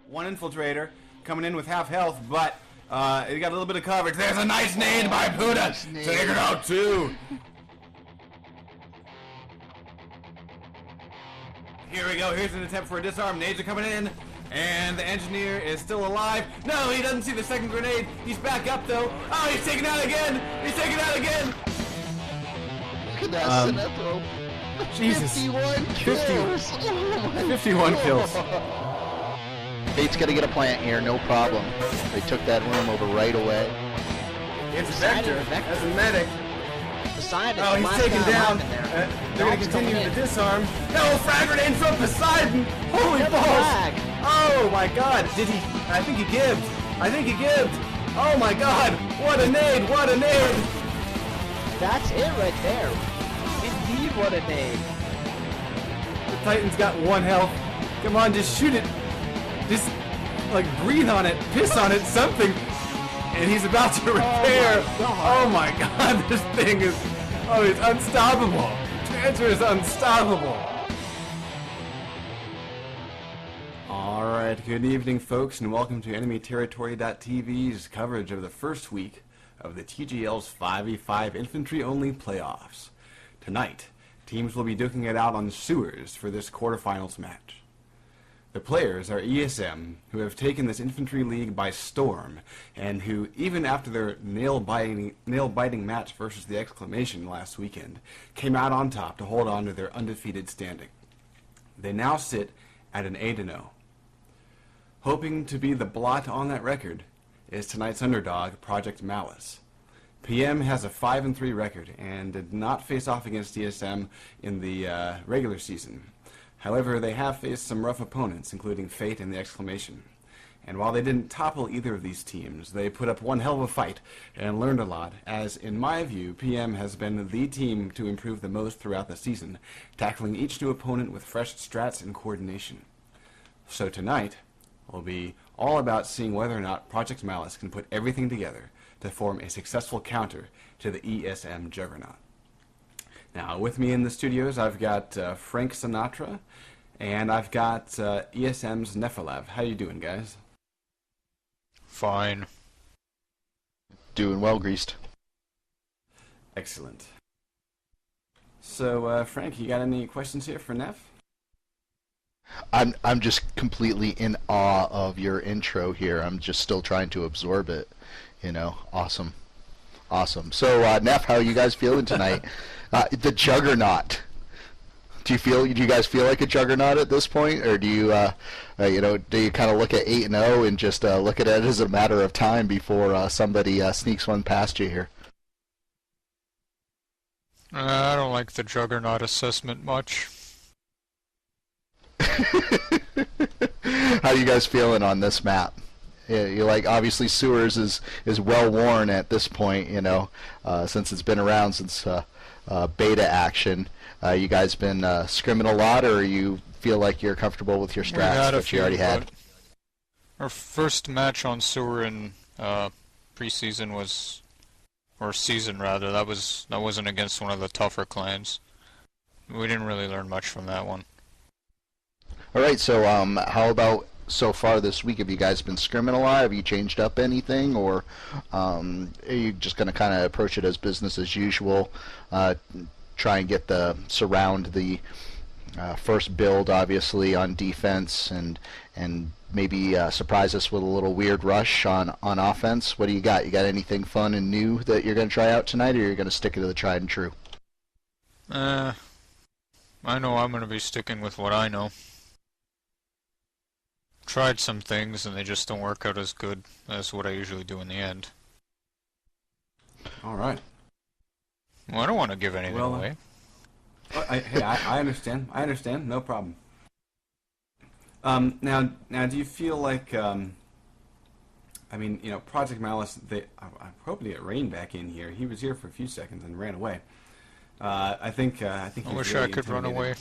One infiltrator coming in with half health, but he got a little bit of coverage. There's a nice nade by Buddha. Take it out too. Here we go. Here's an attempt for a disarm. Nades are coming in, and the engineer is still alive. No, he doesn't see the second grenade. He's back up though. Oh, he's taken out again. He's taken out again. Look at that throw. Jesus. 51 kills. 51 kills. Fate's gonna get a plant here, no problem. They took that room over right away. It's Vector. That's a medic. Poseidon. Oh, he's taken down. They're going to continue to disarm. No, frag grenade from Poseidon. Holy balls. Oh my god. Did he? I think he gibbed. Oh my god. What a nade. What a nade. That's it right there. Indeed, what a nade. The Titan's got 1 health. Come on, just shoot it. Just, like, breathe on it. Piss on it. Something. And he's about to repair. Oh my god, this thing is... Oh, it's unstoppable. Transfer is unstoppable. Alright, good evening folks, and welcome to Enemy Territory.tv's coverage of the first week of the TGL's 5v5 infantry-only playoffs. Tonight, teams will be duking it out on sewers for this quarterfinals match. The players are ESM, who have taken this infantry league by storm, and who, even after their nail-biting match versus the Exclamation last weekend, came out on top to hold on to their undefeated standing. They now sit at an 8-0. Hoping to be the blot on that record is tonight's underdog, Project Malice. PM has a 5-3 record and did not face off against ESM in the regular season. However, they have faced some rough opponents, including Fate and the Exclamation. And while they didn't topple either of these teams, they put up one hell of a fight and learned a lot, as, in my view, PM has been the team to improve the most throughout the season, tackling each new opponent with fresh strats and coordination. So tonight will be all about seeing whether or not Project Malice can put everything together to form a successful counter to the ESM juggernaut. Now, with me in the studios, I've got Frank Sinatra, and I've got ESM's Nefalav. How you doing, guys? Fine. Doing well, Greased. Excellent. So, Frank, you got any questions here for Nef? I'm just completely in awe of your intro here. I'm just still trying to absorb it. You know, awesome. So, Neff, how are you guys feeling tonight? The juggernaut. Do you guys feel like a juggernaut at this point, or do you, do you kind of look at 8-0 and just look at it as a matter of time before somebody sneaks one past you here? I don't like the juggernaut assessment much. How are you guys feeling on this map? You like, obviously Sewers is well worn at this point, since it's been around since beta action. You guys been scrimming a lot, or you feel like you're comfortable with your strats that you already had? Our first match on Sewer in preseason was, or season rather, that wasn't against one of the tougher clans. We didn't really learn much from that one. Alright, so how about so far this week? Have you guys been scrimming a lot? Have you changed up anything, or are you just going to kind of approach it as business as usual? Try and surround the first build, obviously, on defense, and maybe surprise us with a little weird rush on offense. What do you got? You got anything fun and new that you're going to try out tonight, or you're going to stick to the tried and true? I know I'm going to be sticking with what I know. Tried some things and they just don't work out as good as what I usually do in the end. Alright. Well, I don't want to give anything away. I understand. No problem. Now, do you feel like, Project Malice, I'm hoping to get Rain back in here. He was here for a few seconds and ran away. I think I wish I could run away.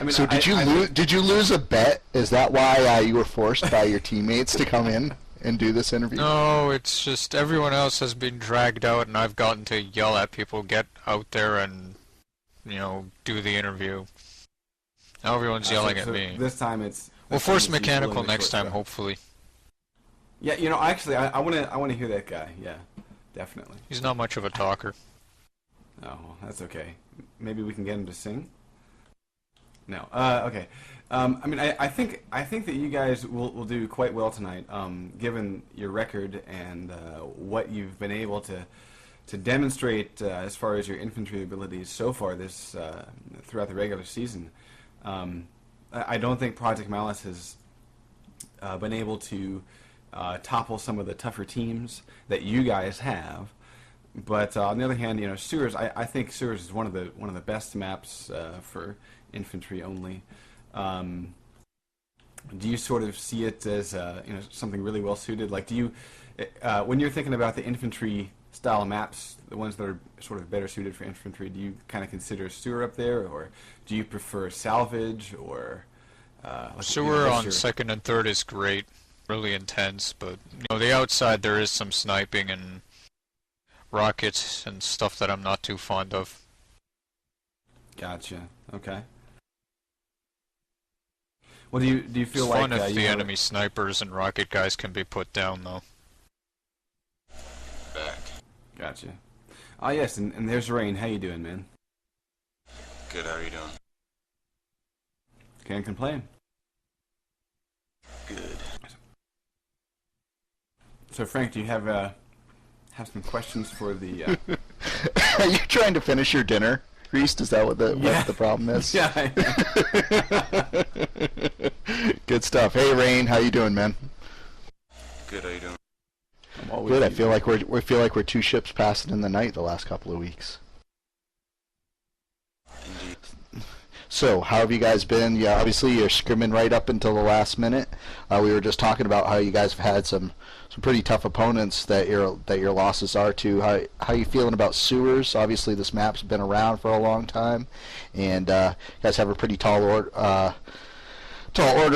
So did you lose a bet? Is that why you were forced by your teammates to come in and do this interview? No, it's just everyone else has been dragged out, and I've gotten to yell at people, get out there and, do the interview. Now everyone's yelling at me. This time it's... We'll force mechanical next time, hopefully. Yeah, you know, actually, I want to hear that guy. Yeah, definitely. He's not much of a talker. Oh, well, that's okay. Maybe we can get him to sing. No. Okay. I mean, I think that you guys will do quite well tonight, given your record and what you've been able to demonstrate as far as your infantry abilities so far this throughout the regular season. I don't think Project Malice has been able to topple some of the tougher teams that you guys have. But on the other hand, you know, Sewers. I think Sewers is one of the best maps for infantry only. Do you sort of see it as you know, something really well suited? Like, do you when you're thinking about the infantry style maps, the ones that are sort of better suited for infantry, do you kind of consider Sewer up there, or do you prefer Salvage, or like, Sewer on second and third is great, really intense, but you know, the outside there is some sniping and rockets and stuff that I'm not too fond of. Gotcha. Okay. Well, do you feel it's like fun if the enemy snipers and rocket guys can be put down, though. Back. Gotcha. Ah, yes, and there's Rain. How you doing, man? Good. How are you doing? Can't complain. Good. So, Frank, do you have some questions for the? Are you trying to finish your dinner, Greased? Is that what the problem is? Yeah. Good stuff. Hey, Rain, how you doing, man? Good. How you doing? Good. I feel like we're two ships passing in the night the last couple of weeks. Indeed. So, how have you guys been? Yeah, obviously you're scrimming right up until the last minute. We were just talking about how you guys have had some pretty tough opponents that your losses are to. How you feeling about Sewers? Obviously, this map's been around for a long time, and you guys have a pretty tall order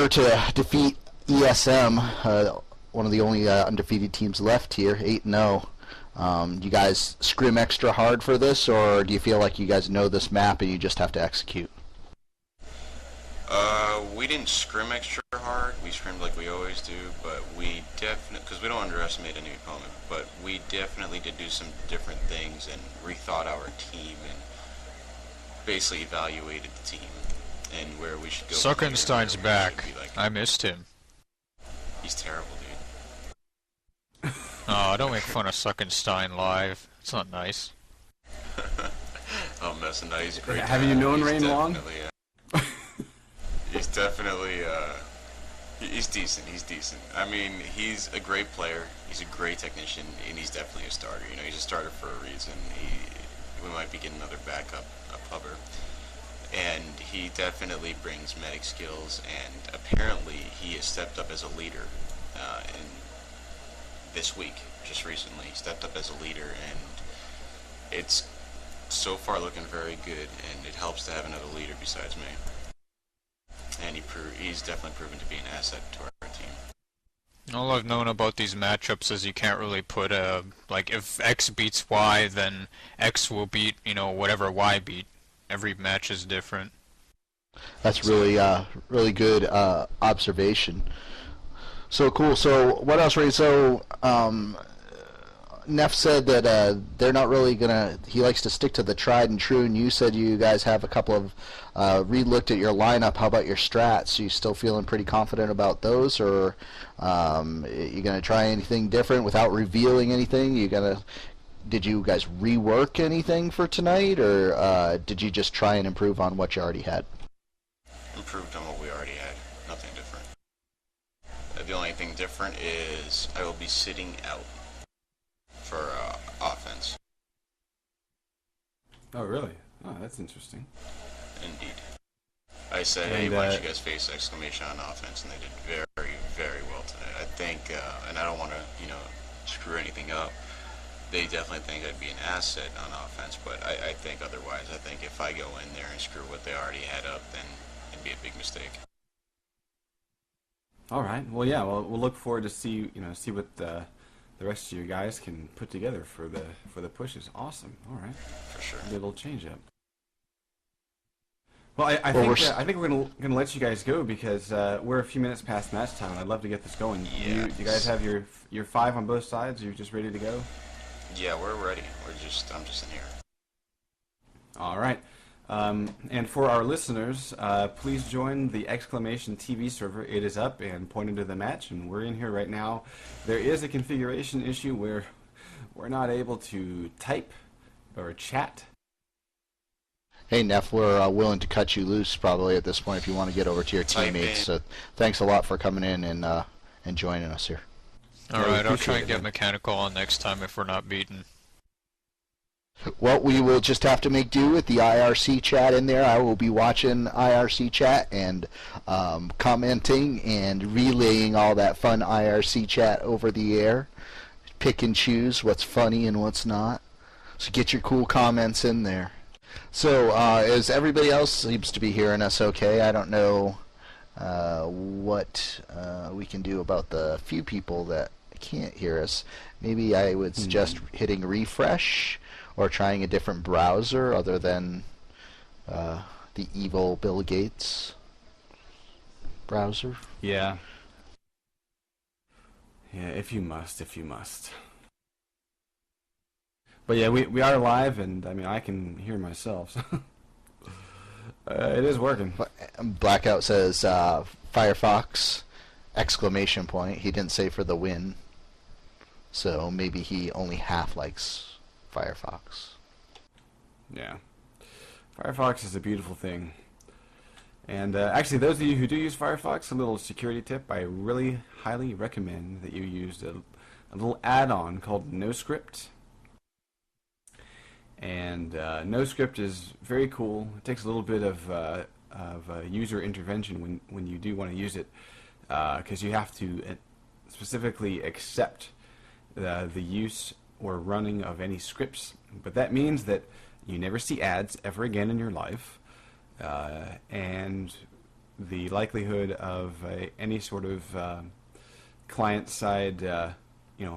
to defeat ESM, one of the only undefeated teams left here, 8-0. You guys scrim extra hard for this, or do you feel like you guys know this map and you just have to execute? We didn't scrim extra hard. We scrimmed like we always do, but we definitely, because we don't underestimate any opponent, but we definitely did do some different things and rethought our team and basically evaluated the team and where we should go. Suckenstein's back. Like, I missed him. he's terrible, dude. Oh, don't make fun of Suckenstein live. It's not nice. I'm messing up. He's a great. Have you known Rain long? He's definitely, he's decent. He's decent. I mean, he's a great player. He's a great technician, and he's definitely a starter. You know, he's a starter for a reason. We might be getting another backup pubber. And he definitely brings medic skills, and apparently he has stepped up as a leader in this week, just recently. He stepped up as a leader, and it's so far looking very good, and it helps to have another leader besides me. And he's definitely proven to be an asset to our team. All I've known about these matchups is you can't really put like, if X beats Y, then X will beat, you know, whatever Y beat. Every match is different. That's really good observation. So cool. So what else, Ray? So Neff said that they're not really gonna. He likes to stick to the tried and true. And you said you guys have a couple of re-looked at your lineup. How about your strats? You still feeling pretty confident about those, or you gonna try anything different without revealing anything? Did you guys rework anything for tonight, or did you just try and improve on what you already had? Improved on what we already had. Nothing different. The only thing different is I will be sitting out for offense. Oh, really? Oh, that's interesting. Indeed. I said, hey, why don't you guys face exclamation on offense, and they did very, very well tonight. I think, and I don't want to, you know, screw anything up. They definitely think I'd be an asset on offense, but I think otherwise. I think if I go in there and screw what they already had up, then it'd be a big mistake. All right. Well, yeah. Well, we'll look forward to see what the rest of you guys can put together for the pushes. Awesome. All right. For sure. Be a little change up. Well, I Well, think we're gonna let you guys go because we're a few minutes past match time, and I'd love to get this going. Yeah. You guys have your 5 on both sides? You're just ready to go? Yeah, we're ready. I'm just in here. All right. And for our listeners, please join the exclamation TV server. It is up and pointed to the match, and we're in here right now. There is a configuration issue where we're not able to type or chat. Hey, Neff, we're willing to cut you loose probably at this point if you want to get over to your teammates. So thanks a lot for coming in and joining us here. Alright, I'll try and get mechanical on next time if we're not beaten. Well, we will just have to make do with the IRC chat in there. I will be watching IRC chat and commenting and relaying all that fun IRC chat over the air. Pick and choose what's funny and what's not. So get your cool comments in there. So, as everybody else seems to be hearing us okay, I don't know what we can do about the few people that can't hear us. Maybe I would suggest hitting refresh or trying a different browser other than the evil Bill Gates browser. Yeah. Yeah, if you must. But yeah, we are live, and I mean, I can hear myself. So. It is working. Blackout says Firefox exclamation point. He didn't say for the win. So maybe he only half likes Firefox. Yeah. Firefox is a beautiful thing. And actually, those of you who do use Firefox, a little security tip, I really highly recommend that you use a little add-on called NoScript. And NoScript is very cool. It takes a little bit of user intervention when you do want to use it, because you have to specifically accept the use or running of any scripts. But that means that you never see ads ever again in your life, and the likelihood of any sort of client-side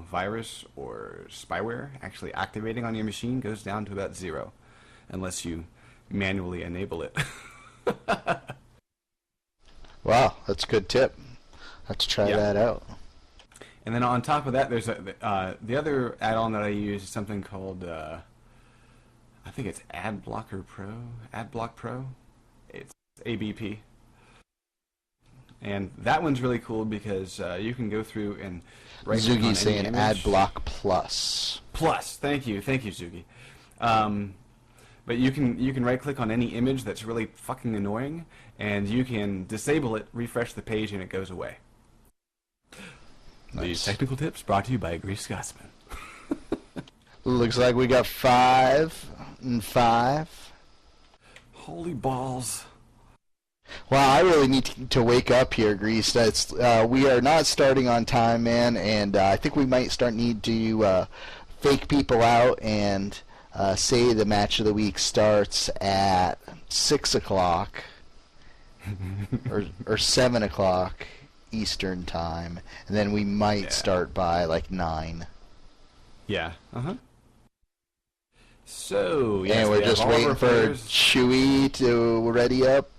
virus or spyware actually activating on your machine goes down to about 0, unless you manually enable it. Wow, that's a good tip. I have to try that out. And then on top of that, there's the other add-on that I use is something called I think it's Adblock Pro. It's ABP. And that one's really cool because you can go through and Zugi's saying Adblock Plus. Plus, thank you, Zugi. But you can right-click on any image that's really fucking annoying, and you can disable it, refresh the page, and it goes away. Nice. These technical tips brought to you by GreasedScotsman. Looks like we got 5 and 5. Holy balls. Well, I really need to wake up here, Grease. We are not starting on time, man, and I think we might need to fake people out and say the match of the week starts at 6 o'clock or 7 o'clock Eastern time, and then we might start by like 9. Yeah. So, yes, and we're just waiting for Chewy to ready up.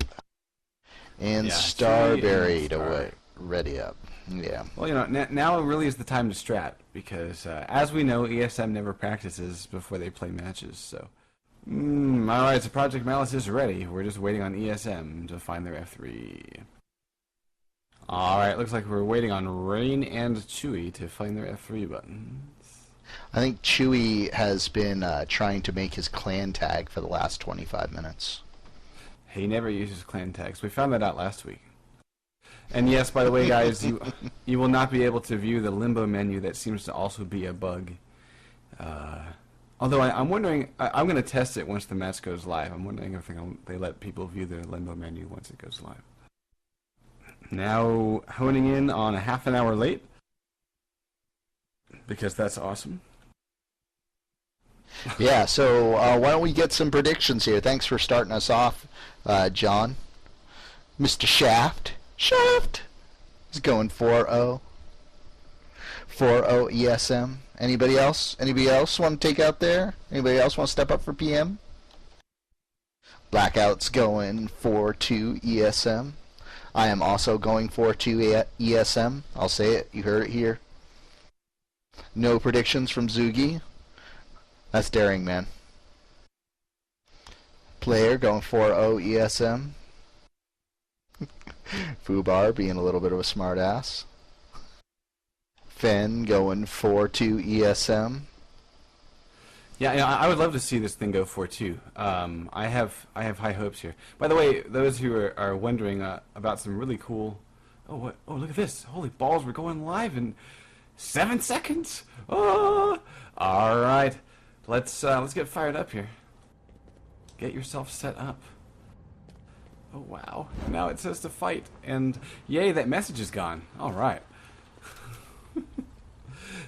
And Starberry to ready up. Yeah. Well, now really is the time to strat, because as we know, ESM never practices before they play matches. So, all right. So Project Malice is ready. We're just waiting on ESM to find their F3. All right. Looks like we're waiting on Rain and Chewy to find their F3 buttons. I think Chewy has been trying to make his clan tag for the last 25 minutes. He never uses clan tags. We found that out last week. And yes, by the way, guys, you will not be able to view the limbo menu. That seems to also be a bug. Although I'm wondering, I'm going to test it once the match goes live. I'm wondering if they let people view the limbo menu once it goes live. Now honing in on a half an hour late, because that's awesome. Yeah, so why don't we get some predictions here? Thanks for starting us off, John. Mr. Shaft is going 4-0. 4-0 ESM. Anybody else? Anybody else want to take out there? Anybody else want to step up for PM? Blackout's going 4-2 ESM. I am also going 4-2 ESM. I'll say it. You heard it here. No predictions from Zugi. That's daring, man. Player going 4-0 ESM. Fubar being a little bit of a smart ass. Fen going 4-2 ESM. Yeah, I would love to see this thing go 4-2. I have high hopes here. By the way, those who are wondering about some really cool. Oh, look at this! Holy balls, we're going live in 7 seconds. Oh, all right. Let's get fired up here. Get yourself set up. Oh wow! Now it says to fight, and yay, that message is gone. All right.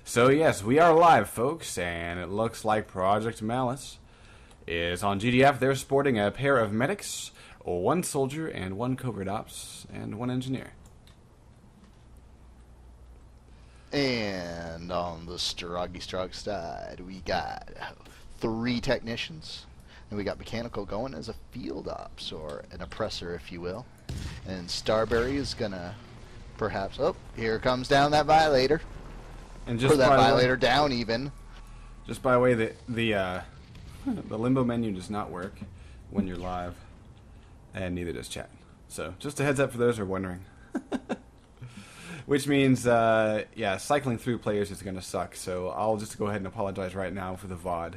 So yes, we are live, folks, and it looks like Project Malice is on GDF. They're sporting a pair of medics, 1 soldier, and 1 covert ops, and 1 engineer. And on the Strog side, we got 3 technicians, and we got Mechanical going as a field ops, or an oppressor, if you will. And Starberry is gonna perhaps. Oh, here comes down that Violator. And just or that Violator down even. Just by the way, the limbo menu does not work when you're live, and neither does chat. So just a heads up for those who are wondering. Which means, yeah, cycling through players is going to suck. So I'll just go ahead and apologize right now for the VOD.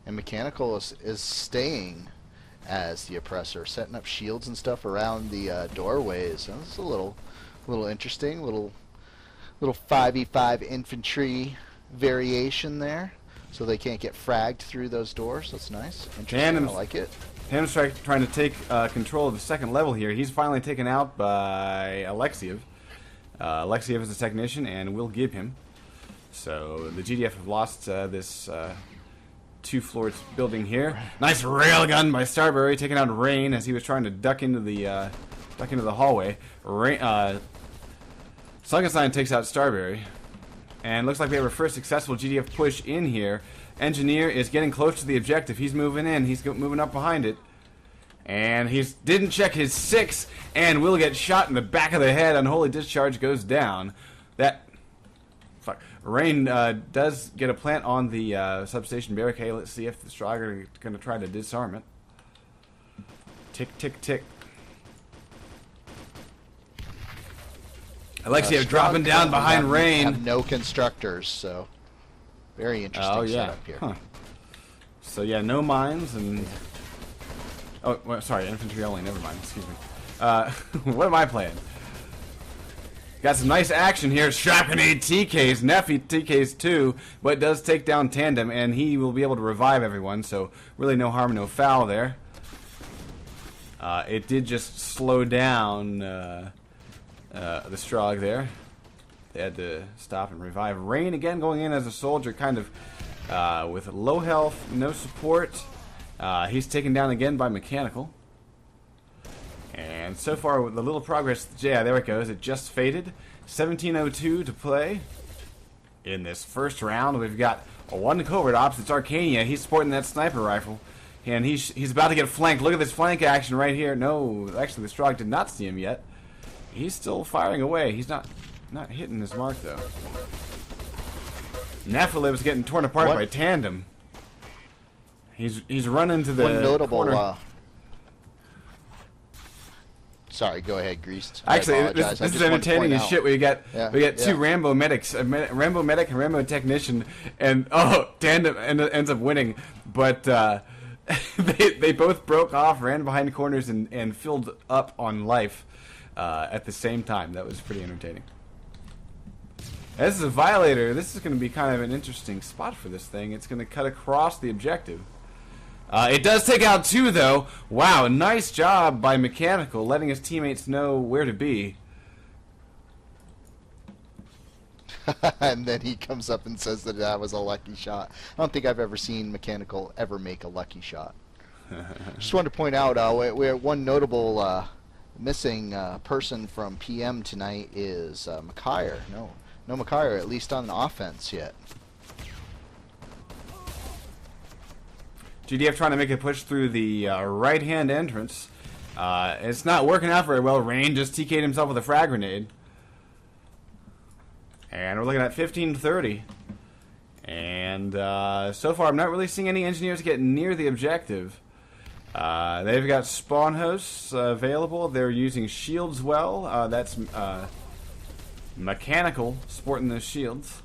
And Mechanical is staying as the oppressor, setting up shields and stuff around the doorways. So this is a little interesting, little 5v5 infantry variation there, so they can't get fragged through those doors. That's nice. Interesting. I like it. Tandem's trying to take control of the 2nd level here. He's finally taken out by Alexiev. Alexiev is a technician, and we'll give him. So the GDF have lost this 2-floor building here. Nice railgun by Starberry, taking out Rain as he was trying to duck into the hallway. Sunkenstein takes out Starberry, and looks like we have our first successful GDF push in here. Engineer is getting close to the objective. He's moving in. He's moving up behind it, and he didn't check his 6, and will get shot in the back of the head. Unholy discharge goes down. Rain does get a plant on the substation barricade. Let's see if the Strog are going to try to disarm it. Tick, tick, tick. Alexiev dropping down behind Rain. Have no constructors, so very interesting setup here. Huh. So yeah, no mines and well, sorry, infantry only. Never mind. Excuse me. What am I playing? Got some nice action here. Shot grenade TKs. Neffy TKs too, but does take down Tandem, and he will be able to revive everyone, so really no harm, no foul there. It did just slow down the Strog there. They had to stop and revive. Rain again going in as a soldier, kind of with low health, no support. He's taken down again by Mechanical. And so far, with the little progress, yeah, there it goes. It just faded. 17:02 to play in this first round. We've got a 1 covert ops. It's Arcania. He's sporting that sniper rifle, and he's about to get flanked. Look at this flank action right here. No, actually, the Strog did not see him yet. He's still firing away. He's not hitting his mark though. Nephilim getting torn apart by Tandem. He's running to the one notable corner. Sorry, go ahead, Greased. Actually, this is entertaining as shit. We got 2 Rambo medics, a Rambo medic and Rambo technician, and Tandem ends up winning. But they both broke off, ran behind corners, and filled up on life at the same time. That was pretty entertaining. This is a Violator. This is going to be kind of an interesting spot for this thing. It's going to cut across the objective. It does take out 2, though. Wow, nice job by Mechanical, letting his teammates know where to be. And then he comes up and says that was a lucky shot. I don't think I've ever seen Mechanical ever make a lucky shot. Just wanted to point out, one notable missing person from PM tonight is Mackire. No, no Macario, at least on the offense yet. GDF trying to make a push through the right-hand entrance. It's not working out very well. Rain just TK'd himself with a frag grenade. And we're looking at 15-30. And so far, I'm not really seeing any engineers get near the objective. They've got spawn hosts available. They're using shields well. That's Mechanical sporting those shields.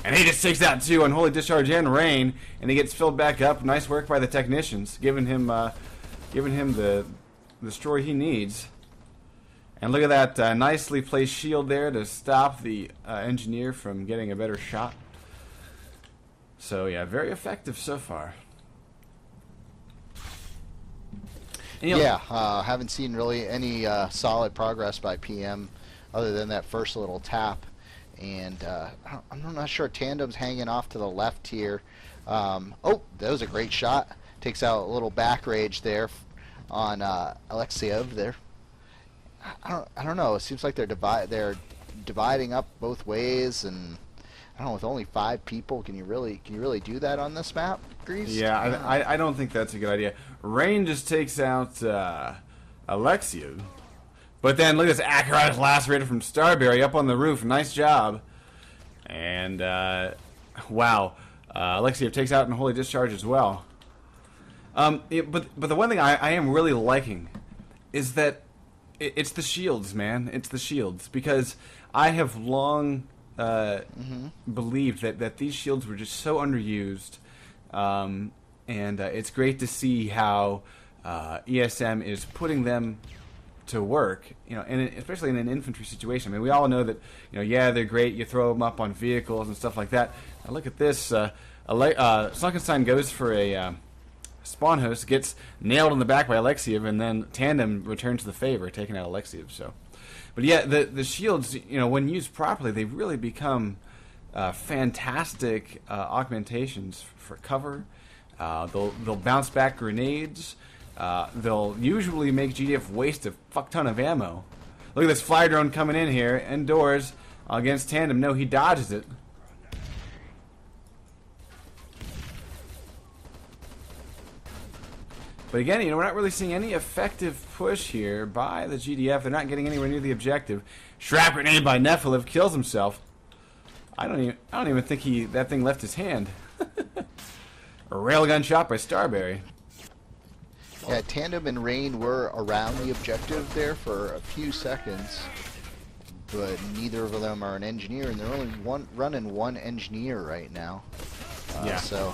And he just takes out 2 Unholy Discharge and Rain, and he gets filled back up. Nice work by the technicians, giving him the destroy he needs. And look at that nicely placed shield there to stop the engineer from getting a better shot. So yeah, very effective so far. And, you know, yeah, haven't seen really any solid progress by PM other than that first little tap. And I'm not sure. Tandem's hanging off to the left here. Oh, that was a great shot. Takes out a little back rage there on Alexiev there. I don't know. It seems like they're dividing up both ways, and I don't know. With only 5 people, can you really do that on this map, Grease? Yeah, I don't think that's a good idea. Rain just takes out Alexiev. But then look at this accurate lacerator from Starberry up on the roof. Nice job. And wow, Alexiev takes out Unholy Discharge as well. But the one thing I am really liking is that it's the shields, man. It's the shields, because I have long believed that these shields were just so underused, and it's great to see how ESM is putting them to work, you know, and especially in an infantry situation. I mean, we all know that, you know, yeah, they're great. You throw them up on vehicles and stuff like that. Now look at this. Sunkenstein goes for a spawn host, gets nailed in the back by Alexiev, and then Tandem returns the favor, taking out Alexiev. So, but yeah, the shields, you know, when used properly, they really become fantastic augmentations for cover. They'll bounce back grenades. They'll usually make GDF waste a fuck ton of ammo. Look at this fly drone coming in here, indoors, against Tandem. No, he dodges it. But again, you know, we're not really seeing any effective push here by the GDF. They're not getting anywhere near the objective. Shrap grenade by Nephilim kills himself. I don't even think that thing left his hand. A railgun shot by Starberry. Yeah, Tandem and Rain were around the objective there for a few seconds, but neither of them are an engineer, and they're only running one engineer right now. Yeah. So,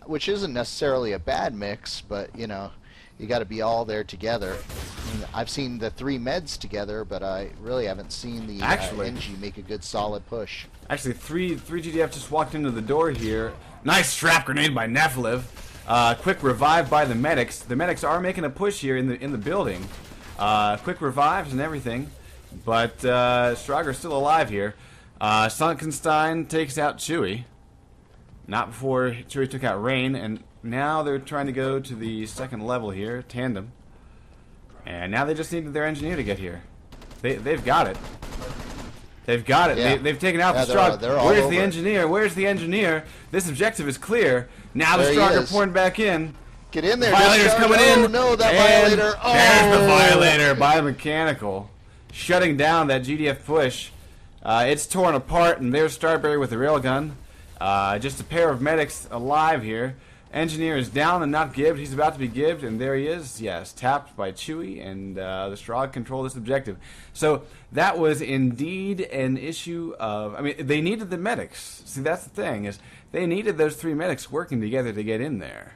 which isn't necessarily a bad mix, but you know, you got to be all there together. I mean, I've seen the 3 meds together, but I really haven't seen the Engie make a good solid push. Actually, three GDF just walked into the door here. Nice strap grenade by Nephilim. Quick revive by the medics. The medics are making a push here in the building. Quick revives and everything, but Strager's still alive here. Sunkenstein takes out Chewy. Not before Chewy took out Rain, and now they're trying to go to the second level here, Tandem. And now they just need their engineer to get here. They've got it. They've got it. Yeah. They've taken out the Strog. Where's the engineer? Where's the engineer? This objective is clear. Now the Stroger pouring back in. Get in there. Violator's coming in. No, that and Violator. Oh. There's the Violator by Mechanical. Shutting down that GDF push. It's torn apart, and there's Starberry with the railgun. Just a pair of medics alive here. Engineer is down and not gibbed. He's about to be gibbed, and there he is. Yes, tapped by Chewy, and the Strog control this objective. So that was indeed an issue of... I mean, they needed the medics. See, that's the thing, is they needed those 3 medics working together to get in there.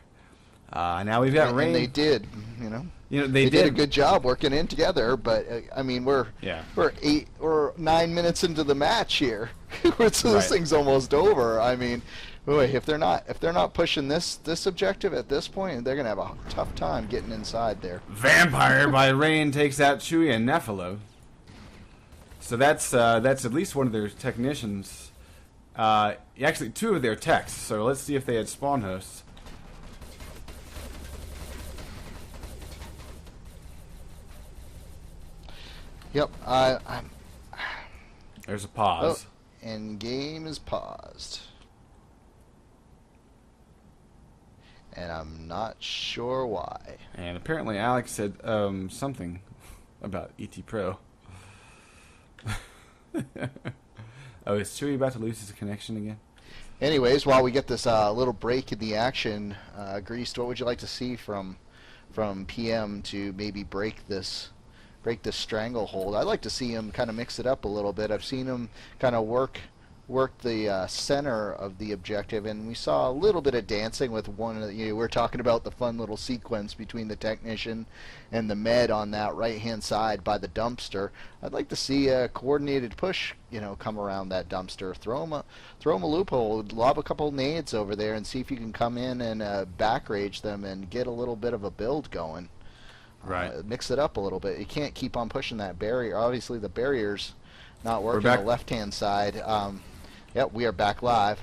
Now we've got Rain. And they did, you know. They did a good job working in together, but I mean, we're 9 minutes into the match here. This thing's almost over. I mean, boy, if they're not pushing this objective at this point, they're gonna have a tough time getting inside there. Vampire by Rain takes out Chewy and Nephilim. So that's at least one of their technicians. Actually, 2 of their techs. So let's see if they had spawn hosts. Yep. There's a pause. Oh, and game is paused. And I'm not sure why. And apparently Alex said something about ET Pro. Oh, is Chewie about to lose his connection again? Anyways, while we get this little break in the action, Greased, what would you like to see from PM to maybe break this stranglehold? I'd like to see him kind of mix it up a little bit. I've seen him kind of work the center of the objective, and we saw a little bit of dancing with one of the, we're talking about the fun little sequence between the technician and the med on that right hand side by the dumpster. I'd like to see a coordinated push, come around that dumpster, throw him a loophole, lob a couple nades over there, and see if you can come in and back rage them and get a little bit of a build going. Right. Mix it up a little bit. You can't keep on pushing that barrier. Obviously the barrier's not working on the left hand side. Yep, we are back live.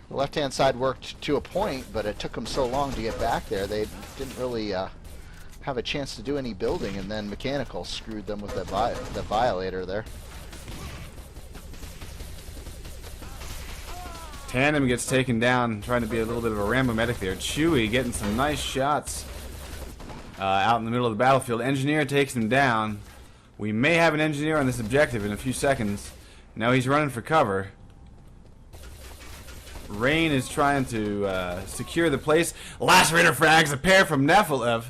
The left-hand side worked to a point, but it took them so long to get back there. They didn't really have a chance to do any building, and then Mechanical screwed them with the Violator there. Tandem gets taken down, trying to be a little bit of a Rambo medic there. Chewie getting some nice shots out in the middle of the battlefield. Engineer takes him down. We may have an engineer on this objective in a few seconds. Now he's running for cover. Rain is trying to secure the place. Lacerator frags, a pair from MacLeod.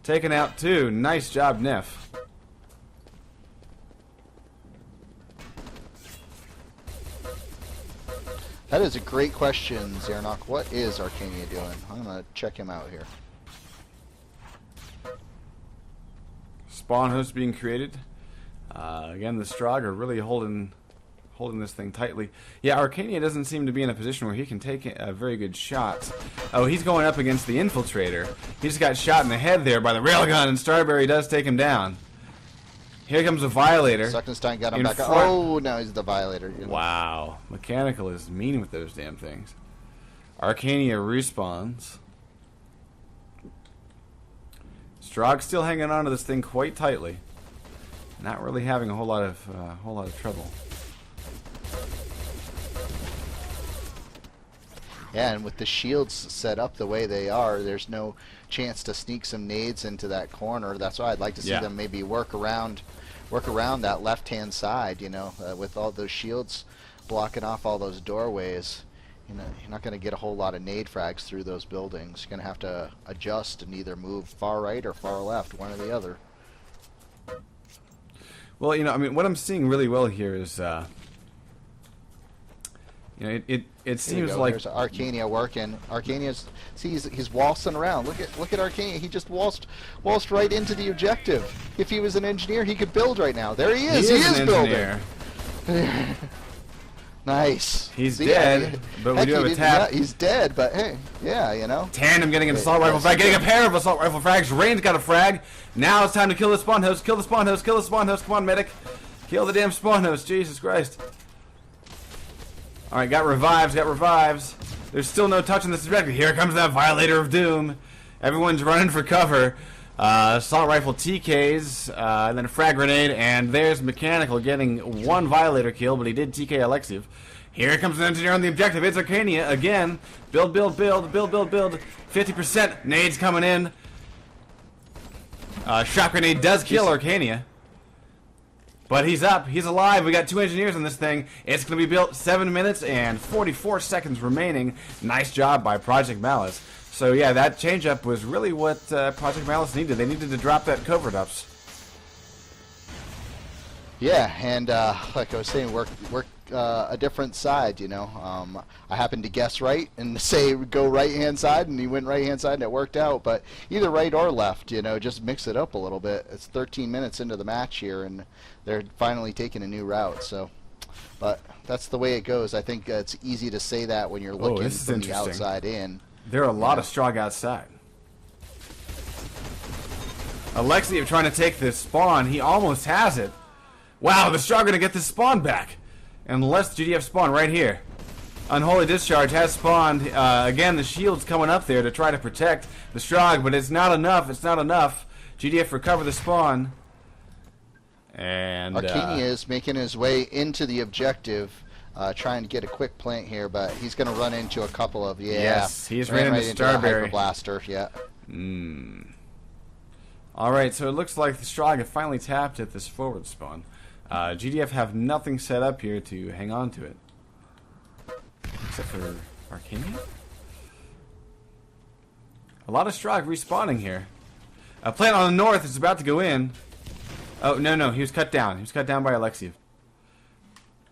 Taken out too. Nice job, Neff. That is a great question, Zernok. What is Arcania doing? I'm going to check him out here. Spawn host being created. Again, the Strog are really holding this thing tightly. Yeah, Arcania doesn't seem to be in a position where he can take a very good shot. Oh, he's going up against the Infiltrator. He just got shot in the head there by the railgun, and Starberry does take him down. Here comes a Violator. Suckenstein got him back up. Oh, now he's the Violator. Wow. Mechanical is mean with those damn things. Arcania respawns. Strog still hanging on to this thing quite tightly. Not really having a whole lot of trouble. Yeah, and with the shields set up the way they are, there's no chance to sneak some nades into that corner. That's why I'd like to see them maybe work around that left-hand side, with all those shields blocking off all those doorways. You're not going to get a whole lot of nade frags through those buildings. You're going to have to adjust and either move far right or far left, one or the other. Well, I mean, what I'm seeing really well here is, it seems like there's Arcania working. Arcania's he's waltzing around. Look at Arcania. He just waltzed right into the objective. If he was an engineer, he could build right now. There he is. He is building. Nice. He's dead, but we do have a tap. Yeah, he's dead, but hey, yeah, Tandem getting an assault rifle frag, getting a pair of assault rifle frags. Rain's got a frag. Now it's time to kill the spawn host. Kill the spawn host. Kill the spawn host. Come on, medic. Kill the damn spawn host. Jesus Christ. Alright, got revives. There's still no touch on this objective. Here comes that Violator of Doom. Everyone's running for cover. Assault rifle TKs, and then a frag grenade, and there's Mechanical getting one Violator kill, but he did TK Alexiv. Here comes an engineer on the objective. It's Arcania again. Build. 50%. Nades coming in. Shock grenade does kill Arcania. But he's up. He's alive. We got 2 engineers on this thing. It's going to be built 7 minutes and 44 seconds remaining. Nice job by Project Malice. So yeah, that change-up was really what Project Malice needed. They needed to drop that covert ups. Yeah, and like I was saying, work a different side, I happened to guess right and say go right-hand side, and he went right-hand side, and it worked out. But either right or left, just mix it up a little bit. It's 13 minutes into the match here, and they're finally taking a new route. So, but that's the way it goes. I think it's easy to say that when you're looking from the outside in. There are a lot of Strog outside. Alexiev trying to take this spawn. He almost has it. Wow, the Strog are going to get this spawn back. Unless GDF spawn right here. Unholy Discharge has spawned. Again, the shield's coming up there to try to protect the Strog, but it's not enough. GDF recover the spawn. And Arcania is making his way into the objective, trying to get a quick plant here, but he's going to run into a couple of, Yes, he's ran ran right into the Starberry. Hyper Blaster, yeah. Alright, so it looks like the Strog have finally tapped at this forward spawn. GDF have nothing set up here to hang on to it. Except for Arcania? A lot of Strog respawning here. A plant on the north is about to go in. Oh, no, he was cut down. He was cut down by Alexiev.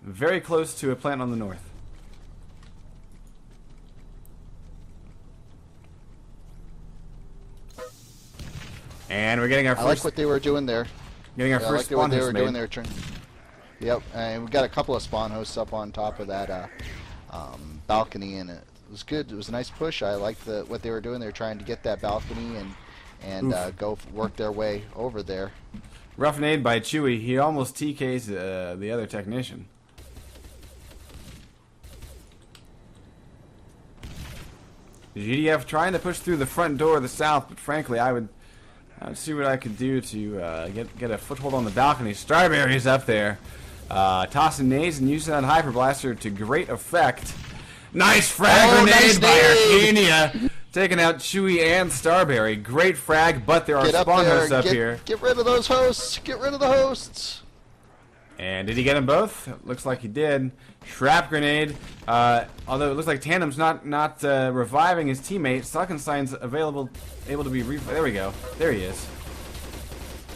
Very close to a plant on the north. And we're getting our first... I like what they were doing there. Getting our Yeah, first I like spawn what they host were made. doing there. Yep, and we got a couple of spawn hosts up on top of that balcony, and it was good. It was a nice push. I liked what they were doing. They were trying to get that balcony and go work their way over there. Rough nade by Chewy. He almost TKs the other technician. GDF trying to push through the front door of the south, but frankly, I would see what I could do to get a foothold on the balcony. Starberry's up there, tossing nades and using that hyper blaster to great effect. Nice frag grenade nice by nade! Arcania, taking out Chewy and Starberry. Great frag, but there are Get up spawn there. hosts up here. Get rid of those hosts. Get rid of the hosts. And did he get them both? Looks like he did. Shrap grenade. Although it looks like Tandem's not reviving his teammate. Suckenstein's able to be there we go. There he is.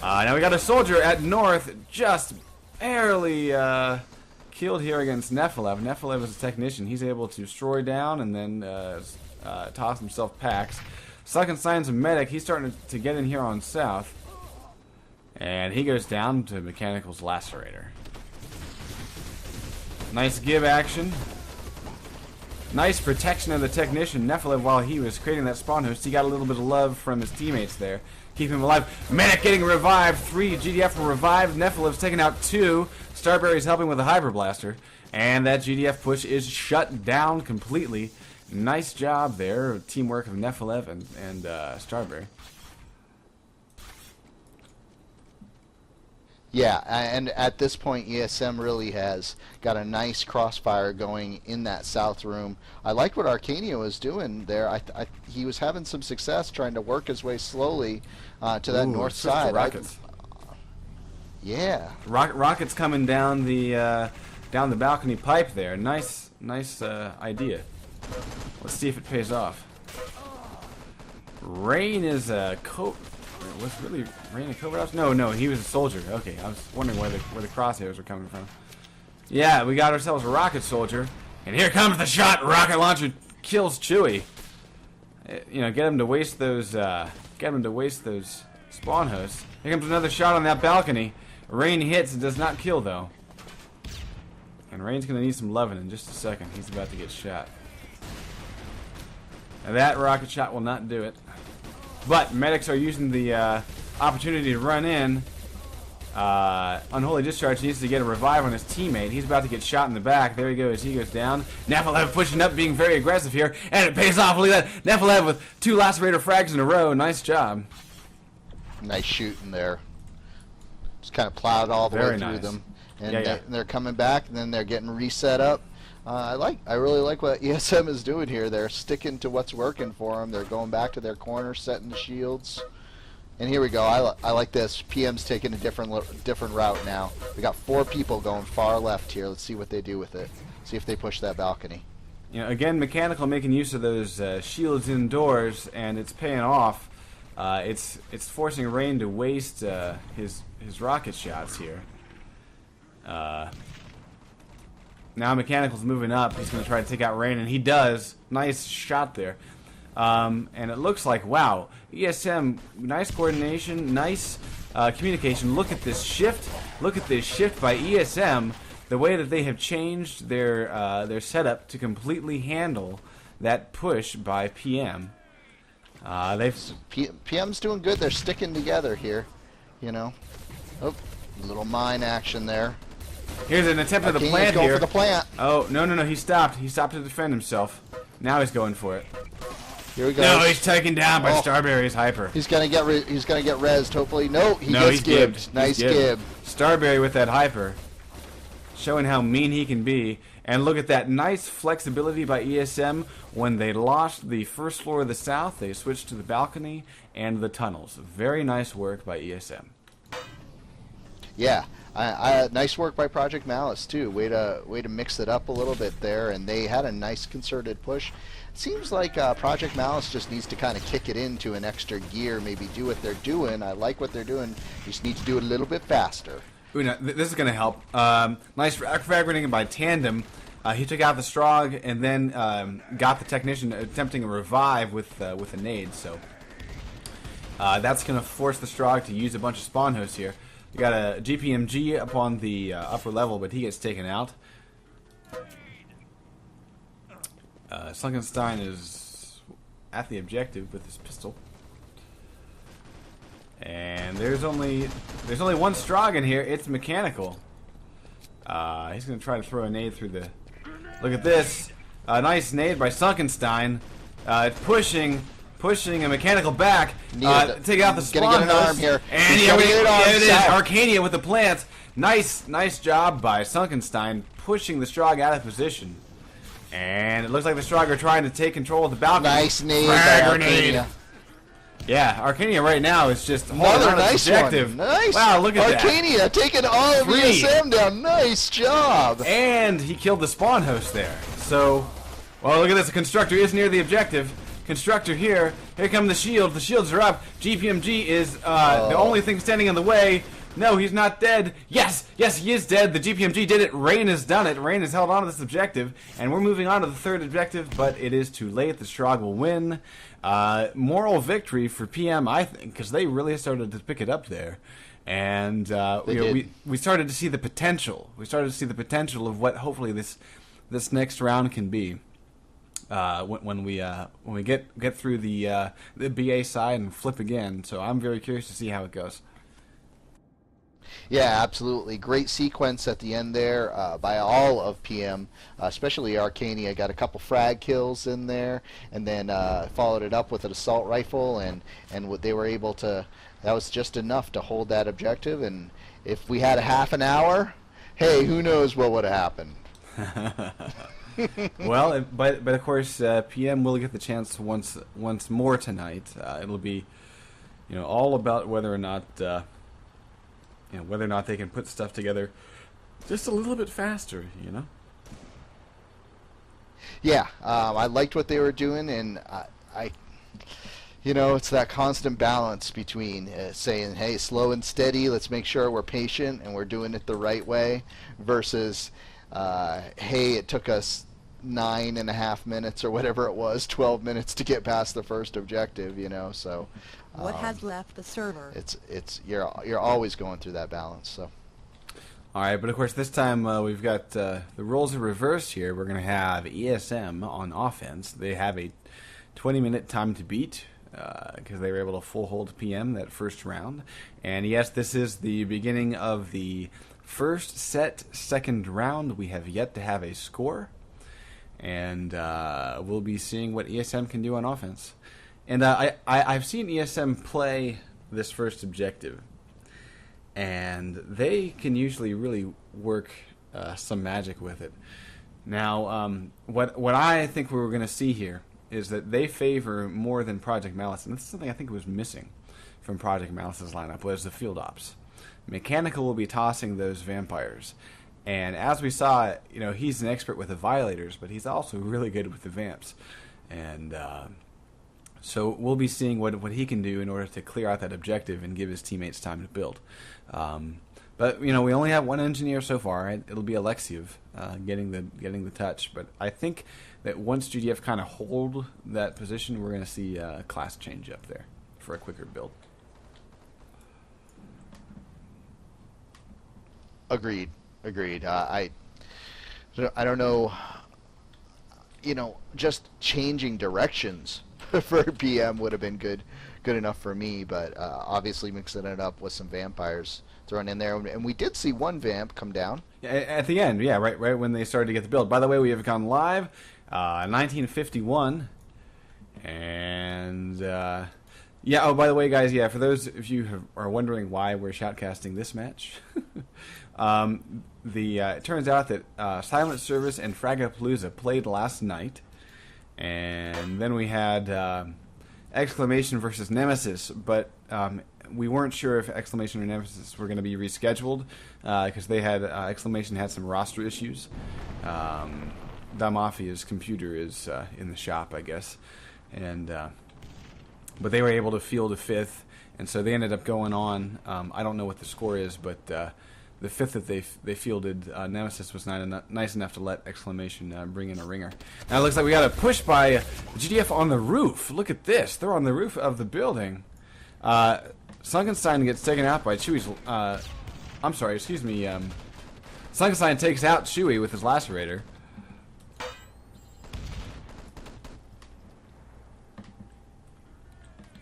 Now we got a soldier at north, just barely killed here against Nephilev. Nephilev is a technician. He's able to destroy down and then toss himself packs. Suckenstein's a medic. He's starting to get in here on south. And he goes down to Mechanical's Lacerator. Nice give action. Nice protection of the technician. Nephilev, while he was creating that spawn host, he got a little bit of love from his teammates there. Keep him alive. Medic getting revived. 3 GDF were revived. Nephilev's taking out 2. Starberry's helping with a Hyper Blaster. And that GDF push is shut down completely. Nice job there. Teamwork of Nephilev and Starberry. Yeah, and at this point, ESM really has got a nice crossfire going in that south room. I like what Arcania was doing there. He was having some success trying to work his way slowly to that north side. Rockets. Yeah. Rockets coming down the balcony pipe there. Nice idea. Let's see if it pays off. Rain is a was really Rain a covert ops? No, he was a soldier. Okay, I was wondering where the crosshairs were coming from. Yeah, we got ourselves a rocket soldier, and here comes the shot. Rocket launcher kills Chewy. You know, get him to waste those spawn hosts. Here comes another shot on that balcony. Rain hits and does not kill though. And Rain's gonna need some loving in just a second. He's about to get shot. And that rocket shot will not do it. But medics are using the opportunity to run in. Unholy Discharge needs to get a revive on his teammate. He's about to get shot in the back. There he goes. He goes down. Nephilev pushing up, being very aggressive here. And it pays off. Look at that. Nephilev with 2 Lacerator frags in a row. Nice job. Nice shooting there. Just kind of plowed all the way through them. And they're coming back, and then they're getting reset up. I really like what ESM is doing here. They're sticking to what's working for them. They're going back to their corner, setting the shields. And here we go. I like this. PM's taking a different route now. We got 4 people going far left here. Let's see what they do with it. See if they push that balcony. You know, again, Mechanical making use of those shields indoors, and it's paying off. It's forcing Rain to waste his rocket shots here. Now Mechanical's moving up. He's going to try to take out Rain, and he does. Nice shot there. And it looks like, wow, ESM, nice coordination, nice communication. Look at this shift. Look at this shift by ESM. The way that they have changed their setup to completely handle that push by PM. PM's doing good. They're sticking together here, you know. Oh, little mine action there. Here's an attempt at the plant going here. For the plant. Oh, no, he stopped. He stopped to defend himself. Now he's going for it. Here we go. No, he's taken down by Starberry's hyper. He's gonna get rezzed. Hopefully, no, he no, gets gibbed. Nice gib. Starberry with that hyper, showing how mean he can be. And look at that nice flexibility by ESM. When they lost the first floor of the south, they switched to the balcony and the tunnels. Very nice work by ESM. Yeah, nice work by Project Malice too. Way to mix it up a little bit there, and they had a nice concerted push. It seems like Project Malice just needs to kind of kick it into an extra gear, maybe do what they're doing. I like what they're doing. Just need to do it a little bit faster. Ooh, no, this is going to help. Nice fragmenting by Tandem. He took out the Strog and then got the Technician attempting a revive with a nade. So that's going to force the Strog to use a bunch of spawn hosts here. You got a GPMG up on the upper level, but he gets taken out. Sunkenstein is at the objective with his pistol. And there's only one Strog in here. It's Mechanical. He's going to try to throw a nade through the... Look at this. Nice nade by Sunkenstein. Pushing a Mechanical back. Take out the spawn host. And yeah, it is. Arcania with the plants. Nice job by Sunkenstein pushing the Strog out of position. And it looks like the Strog are trying to take control of the balcony. Nice nade by Arcania. Yeah, Arcania right now is just holding on to nice objective. One. Nice. Wow, look at Arcania that. taking all of ESM down. Nice job. And he killed the spawn host there. So, well, look at this. The Constructor is near the objective. Constructor here. Here come the shields. The shields are up. GPMG is the only thing standing in the way. No, he's not dead. Yes, he is dead. The GPMG did it. Rain has done it. Rain has held on to this objective. And we're moving on to the third objective, but it is too late. The Strog will win. Moral victory for PM, I think, because they really started to pick it up there. And we started to see the potential. We started to see the potential of what hopefully this next round can be. When we get through the BA side and flip again. So I'm very curious to see how it goes. Yeah, absolutely. Great sequence at the end there by all of PM, especially Arcania. Got a couple frag kills in there, and then followed it up with an assault rifle, and what they were able to. That was just enough to hold that objective. And if we had a half an hour, hey, who knows what would have happened? Well, but of course, PM will get the chance once more tonight. It'll be, all about whether or not. Whether or not they can put stuff together just a little bit faster, Yeah, I liked what they were doing, and it's that constant balance between saying, hey, slow and steady, let's make sure we're patient and we're doing it the right way, versus, hey, it took us 9.5 minutes or whatever it was, 12 minutes to get past the first objective, so... What has left the server? You're always going through that balance. So, all right, but of course this time we've got the roles are reversed here. We're going to have ESM on offense. They have a 20-minute time to beat because they were able to full hold PM that first round. And yes, this is the beginning of the first set, second round. We have yet to have a score, and we'll be seeing what ESM can do on offense. And I've seen ESM play this first objective, and they can usually really work some magic with it. Now, what I think we're going to see here is that they favor more than Project Malice, and this is something I think was missing from Project Malice's lineup, was the field ops. Mechanical will be tossing those vampires, and as we saw, he's an expert with the violators, but he's also really good with the vamps, and so we'll be seeing what he can do in order to clear out that objective and give his teammates time to build. But we only have one engineer so far. It'll be Alexiev getting the touch. But I think that once GDF kind of hold that position, we're going to see a class change up there for a quicker build. Agreed. I don't know. Just changing directions for PM would have been good enough for me, but obviously mixing it up with some vampires thrown in there, and we did see one vamp come down at the end. Yeah, right when they started to get the build. By the way, we have gone live 1951, and Yeah, oh, by the way, guys, yeah, for those of you who are wondering why we're shoutcasting this match, it turns out that Silent Service and Fragapalooza played last night, and then we had Exclamation versus Nemesis, but we weren't sure if Exclamation or Nemesis were going to be rescheduled, because they had, Exclamation had some roster issues. Da Mafia's computer is in the shop, I guess, and but they were able to field a fifth, and so they ended up going on. I don't know what the score is, but the fifth that they fielded, Nemesis was nice enough to let Exclamation bring in a ringer. Now it looks like we got a push by the GDF on the roof. Look at this. They're on the roof of the building. Sunkenstein gets taken out by Chewy's... I'm sorry, excuse me. Sunkenstein takes out Chewy with his lacerator.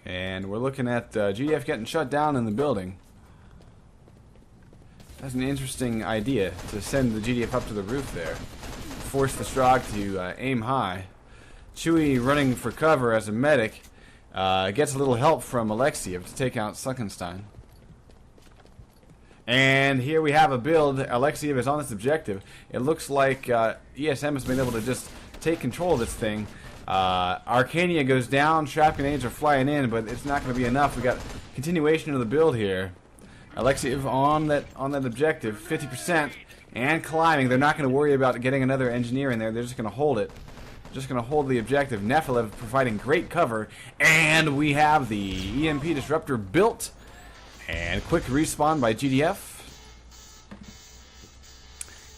And we're looking at GDF getting shut down in the building. That's an interesting idea, to send the GDF up to the roof there. Force the Strog to aim high. Chewy running for cover as a medic gets a little help from Alexiev to take out Sunkenstein. And here we have a build. Alexiev is on this objective. It looks like ESM has been able to just take control of this thing. Arcania goes down, trap grenades are flying in, but it's not going to be enough. We got continuation of the build here. Alexiev on that objective, 50%, and climbing. They're not going to worry about getting another engineer in there. They're just going to hold it. Just going to hold the objective. Nefilev providing great cover, and we have the EMP disruptor built, and quick respawn by GDF.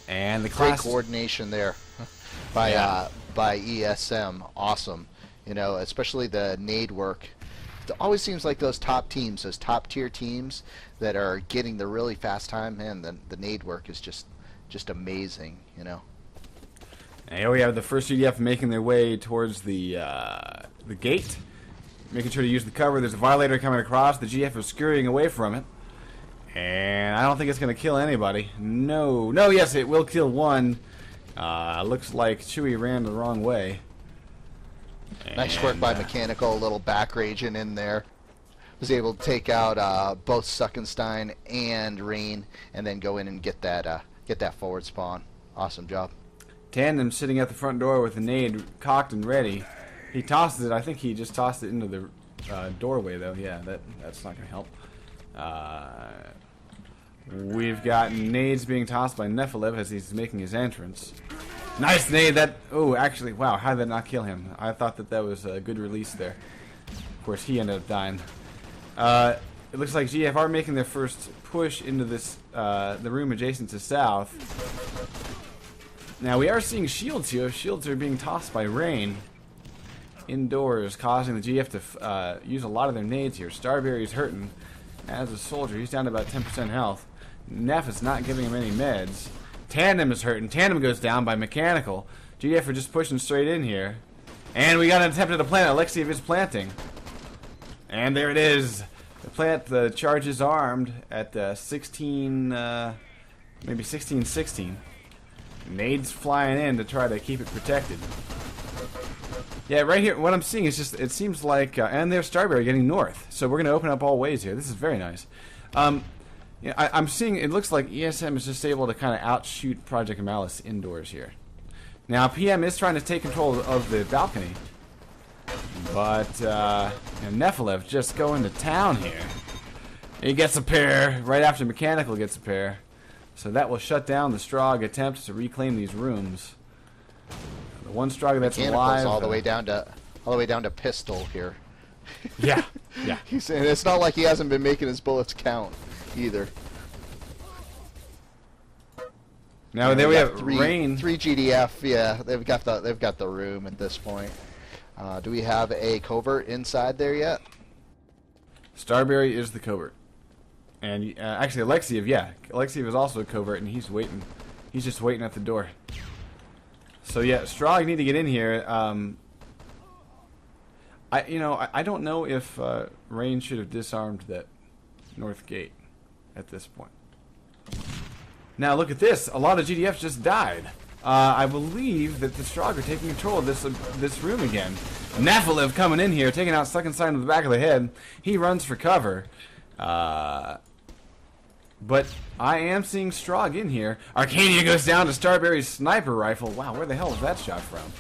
And the class great coordination there by ESM. Awesome. You know, especially the nade work. It always seems like those top teams, those top tier teams that are getting the really fast time, man, the nade work is just amazing, you know. And here we have the first GDF making their way towards the gate, making sure to use the cover. There's a violator coming across. The GDF is scurrying away from it. And I don't think it's going to kill anybody. No, yes, it will kill one. Looks like Chewy ran the wrong way. Nice work by Mechanical, a little back raging in there. Was able to take out both Suckenstein and Rain, and then go in and get that forward spawn. Awesome job. Tandem sitting at the front door with the nade cocked and ready. He tosses it. I think he just tossed it into the doorway, though. Yeah, that's not going to help. We've got nades being tossed by Nefilev as he's making his entrance. Nice nade! Actually, wow, how did that not kill him? I thought that was a good release there. Of course, he ended up dying. It looks like GF are making their first push into this the room adjacent to South. Now, we are seeing shields here. Shields are being tossed by Rain indoors, causing the GF to use a lot of their nades here. Starberry's hurting as a soldier. He's down to about 10% health. Neff is not giving him any meds. Tandem is hurting. Tandem goes down by Mechanical. GF are just pushing straight in here. And we got an attempt at a plant. Alexiev is planting. And there it is. The charge is armed at 16, maybe 16-16. Nades flying in to try to keep it protected. Yeah, right here, what I'm seeing is just, it seems like, and there's Starberry getting north. So we're going to open up all ways here. This is very nice. Yeah, I'm seeing, it looks like ESM is just able to kind of outshoot Project Malice indoors here. Now, PM is trying to take control of the balcony. But, Nefilev just going to town here. He gets a pair right after Mechanical gets a pair. So that will shut down the Strog attempts to reclaim these rooms. The one Strog that's alive. all the way down to pistol here. Yeah. It's not like he hasn't been making his bullets count either. Now there we have Rain. 3 GDF. Yeah, they've got the room at this point. Do we have a covert inside there yet? Starberry is the covert. And actually, Alexiev, yeah. Alexiev is also a covert, and he's waiting. He's just waiting at the door. So, yeah, Strog need to get in here. I don't know if Rain should have disarmed that north gate at this point. Now, look at this. A lot of GDFs just died. I believe that the Strog are taking control of this room again. MacLeod coming in here, taking out second sight to the back of the head. He runs for cover. But I am seeing Strog in here. Arcadia goes down to Starberry's sniper rifle. Wow, where the hell is that shot from?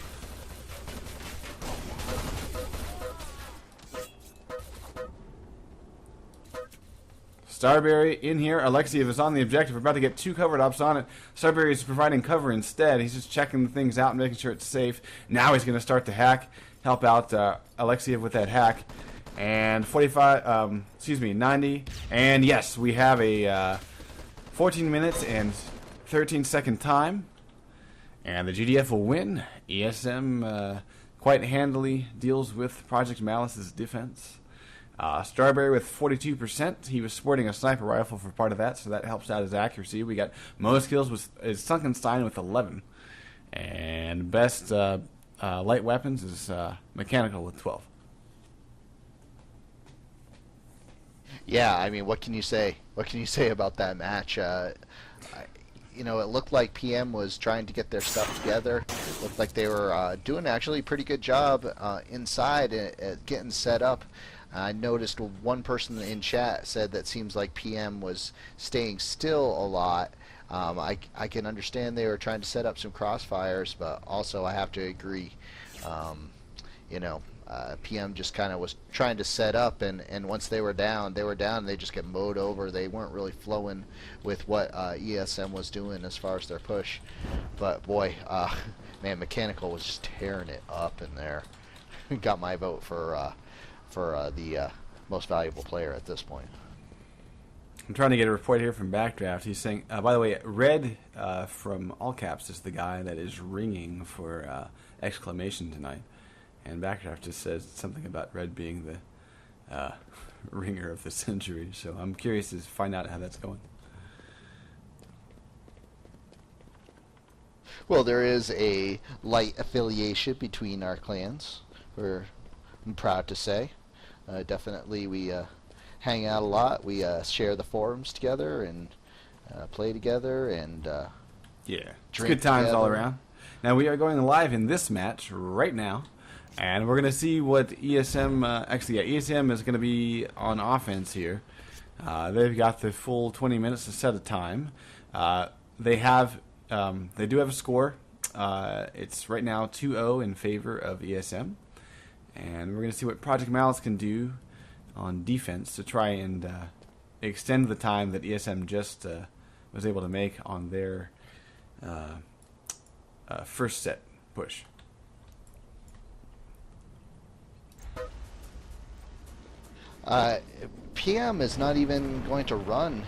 Starberry in here. Alexiev is on the objective. We're about to get two covered ups on it. Starberry is providing cover instead. He's just checking things out and making sure it's safe. Now he's going to start to hack. Help out Alexiev with that hack. And 90. And yes, we have a 14 minutes and 13-second time. And the GDF will win. ESM quite handily deals with Project Malice's defense. Starberry with 42%. He was sporting a sniper rifle for part of that, so that helps out his accuracy. We got most kills with Sunkenstein with 11. And best light weapons is Mechanical with 12. Yeah, I mean, what can you say? What can you say about that match? You know, it looked like PM was trying to get their stuff together. It looked like they were doing actually a pretty good job inside at getting set up. I noticed one person in chat said that seems like PM was staying still a lot. I can understand they were trying to set up some crossfires, but also I have to agree. You know, PM just kind of was trying to set up, and once they were down, they just get mowed over. They weren't really flowing with what ESM was doing as far as their push. But boy, man, Mechanical was just tearing it up in there. Got my vote for the most valuable player at this point. I'm trying to get a report here from Backdraft. He's saying, by the way, Red from All Caps is the guy that is ringing for exclamation tonight. And Backdraft just says something about Red being the ringer of the century. So I'm curious to find out how that's going. Well, there is a light affiliation between our clans. I'm proud to say. Definitely we hang out a lot. We share the forums together and play together and yeah, drink good times together. all around. Now we are going live in this match right now, and we're going to see what ESM. ESM is going to be on offense here. They've got the full 20 minutes to set a time. They do have a score. It's right now 2-0 in favor of ESM. And we're going to see what Project Malice can do on defense to try and extend the time that ESM just was able to make on their first set push. PM is not even going to run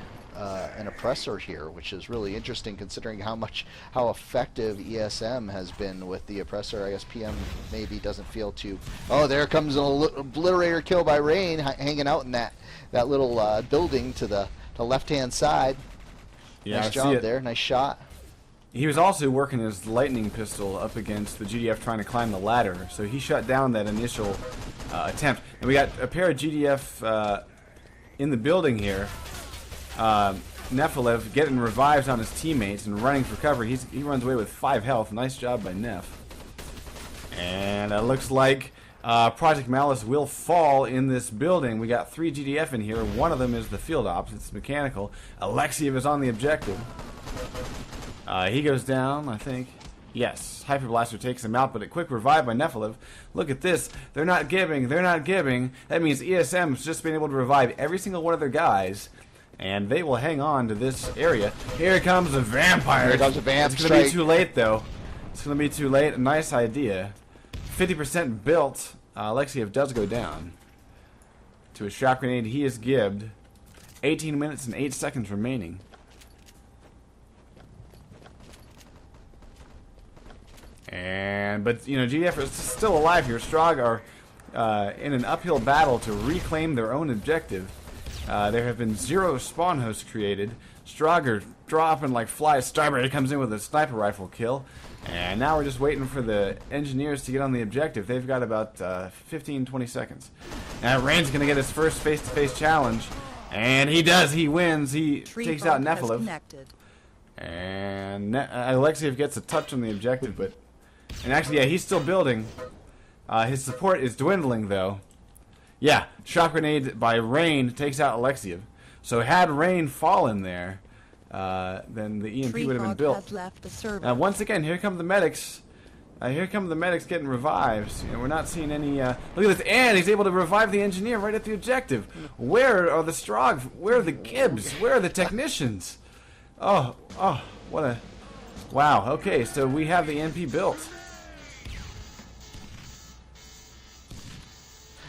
an oppressor here, which is really interesting considering how effective ESM has been with the oppressor. I guess PM maybe doesn't feel too. Oh, there comes an obliterator kill by Rain, hanging out in that little building to the left-hand side. Yeah, nice job there, nice shot. He was also working his lightning pistol up against the GDF trying to climb the ladder, so he shut down that initial attempt. And we got a pair of GDF in the building here. Nefelev getting revived on his teammates and running for cover. He runs away with 5 health. Nice job by Nef. And it looks like Project Malice will fall in this building. We got 3 GDF in here. One of them is the field ops. It's Mechanical. Alexiev is on the objective. He goes down, I think. Yes, Hyper Blaster takes him out, but a quick revive by Nefelev. Look at this. They're not giving. They're not giving. That means ESM's just been able to revive every single one of their guys. And they will hang on to this area. Here comes a vampire. Here comes a vamp. It's going to be too late, though. It's going to be too late. A nice idea. 50% built. Alexiev does go down to a shock grenade. He is gibbed. 18 minutes and 8 seconds remaining. But you know, GDF is still alive here. Strog are in an uphill battle to reclaim their own objective. There have been 0 spawn hosts created. Strog are dropping like flies. Starberry comes in with a sniper rifle kill. And now we're just waiting for the engineers to get on the objective. They've got about 15-20 seconds. Now Rain's going to get his first face-to-face challenge. And he does. He wins. He takes out Nefelev. And Alexiev gets a touch on the objective. And actually, yeah, he's still building. His support is dwindling, though. Yeah, shock grenade by Rain takes out Alexiev. So had Rain fallen there, then the EMP would have been built. Has left the server. Once again, here come the medics. Here come the medics getting revives. You know, we're not seeing any... look at this, and he's able to revive the engineer right at the objective. Where are the Strog? Where are the Gibbs? Where are the technicians? Oh, what a... Wow, okay, so we have the MP built.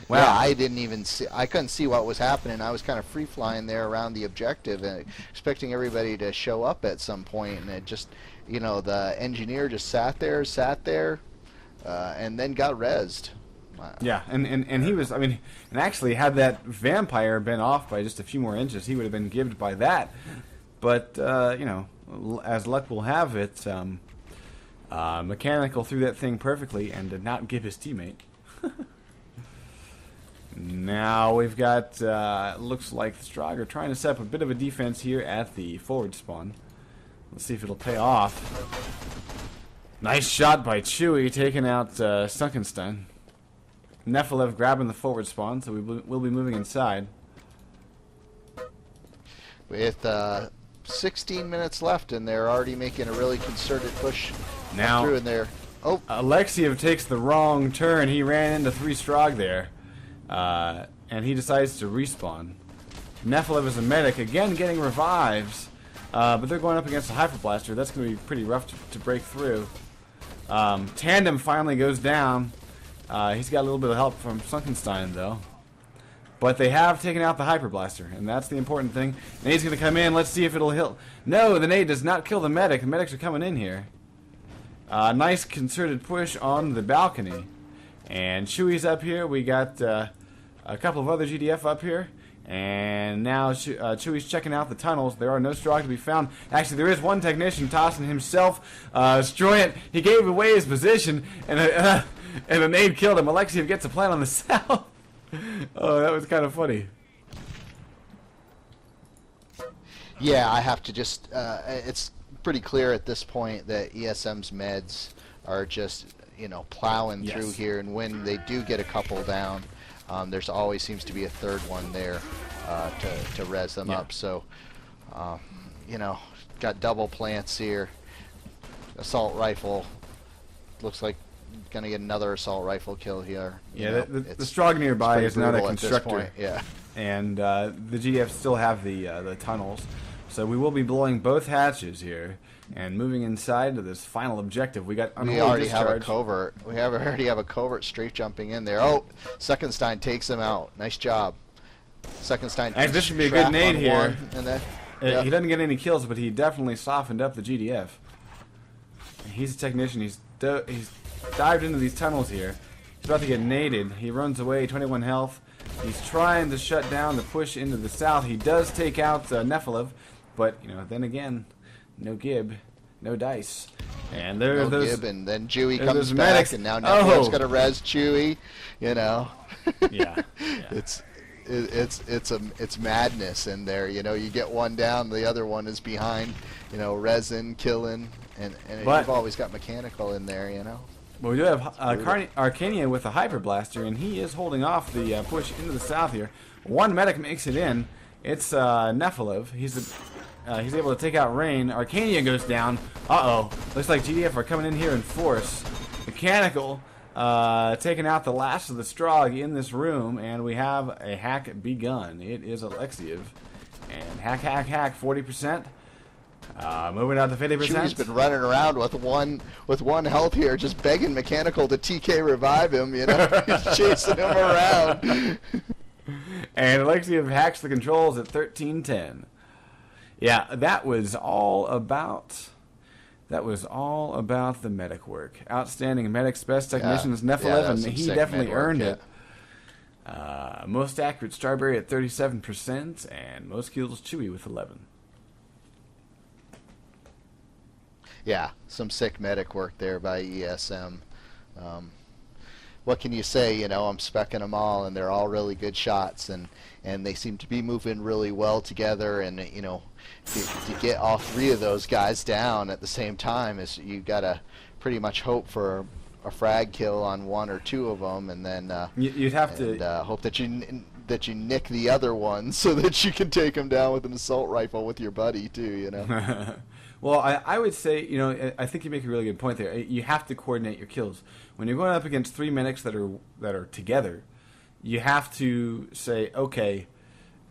Wow. Yeah, I didn't even see. I couldn't see what was happening. I was kind of free flying there around the objective and expecting everybody to show up at some point, and it just, you know, the engineer just sat there, and then got rezzed. Wow. Yeah, and he was. I mean, and actually, had that vampire been off by just a few more inches, he would have been gibbed by that. But you know, as luck will have it, Mechanical threw that thing perfectly and did not give his teammate. Now we've got, looks like the Strog are trying to set up a bit of a defense here at the forward spawn. Let's see if it'll pay off. Nice shot by Chewy, taking out Sunkenstein. Nephilev grabbing the forward spawn, so we'll be moving inside. With 16 minutes left, and they're already making a really concerted push now through in there. Oh, Alexiev takes the wrong turn. He ran into 3 Strog there. And he decides to respawn. Nephilev is a medic, again getting revives, but they're going up against a Hyperblaster. That's going to be pretty rough to break through. Tandem finally goes down. He's got a little bit of help from Sunkenstein, though. But they have taken out the Hyperblaster, and that's the important thing. Nade's going to come in. Let's see if it'll hit. No, the nade does not kill the medic. The medics are coming in here. Nice concerted push on the balcony. And Chewy's up here. We got a couple of other GDF up here. And now Chewy's checking out the tunnels. There are no Strog to be found. Actually, there is one technician tossing himself. Stroyant, he gave away his position, and a nade killed him. Alexiev gets a plant on the south. Oh, that was kind of funny. yeah, I have to just, it's pretty clear at this point that ESM's meds are just, you know, plowing through here, and when they do get a couple down, there's always seems to be a third one there to res them up. So, you know, got double plants here. Assault rifle. Looks like gonna get another assault rifle kill here. Yeah, the Strog nearby is not a constructor. Yeah. And the GDF still have the tunnels, so we will be blowing both hatches here and moving inside to this final objective. We already have a covert. We already have a covert straight jumping in there. Oh, Sunkenstein takes him out. Nice job, Sunkenstein. And this should be a good nade here. And then, he doesn't get any kills, but he definitely softened up the GDF. He's a technician. He's dived into these tunnels here. He's about to get naded. He runs away, 21 health. He's trying to shut down the push into the south. He does take out Nephilev, but you know, then again, no Gib, no dice. And there no those Gib, and then Chewy comes back, medics. And now Nephilev's gonna res Chewy. You know, it's madness in there. You know, you get one down, the other one is behind. You know, resin, killing, and you've always got mechanical in there. You know. Well, we do have Arcania with a Hyper Blaster, and he is holding off the push into the south here. One medic makes it in. It's Nephilev. He's able to take out Rain. Arcania goes down. Uh-oh. Looks like GDF are coming in here in force. Mechanical taking out the last of the Strog in this room, and we have a hack begun. It is Alexiev. And hack, 40%. Moving out to 50%. Chewy's been running around with one health here, just begging Mechanical to TK revive him. You know, he's chasing him around. And Alexiev hacks the controls at 13:10. Yeah, that was all about the medic work. Outstanding medics, best technicians, Nephilev, and he definitely earned it. Most accurate Starberry at 37%, and most kills Chewy with 11. Yeah, some sick medic work there by ESM. What can you say? You know, I'm specking them all, and they're all really good shots, and they seem to be moving really well together. And you know, to get all three of those guys down at the same time is you gotta pretty much hope for a frag kill on 1 or 2 of them, and then you'd have to hope that you nick the other one so that you can take them down with an assault rifle with your buddy too. You know. Well, I would say, you know, I think you make a really good point there. You have to coordinate your kills when you're going up against 3 medics that are together. You have to say, okay,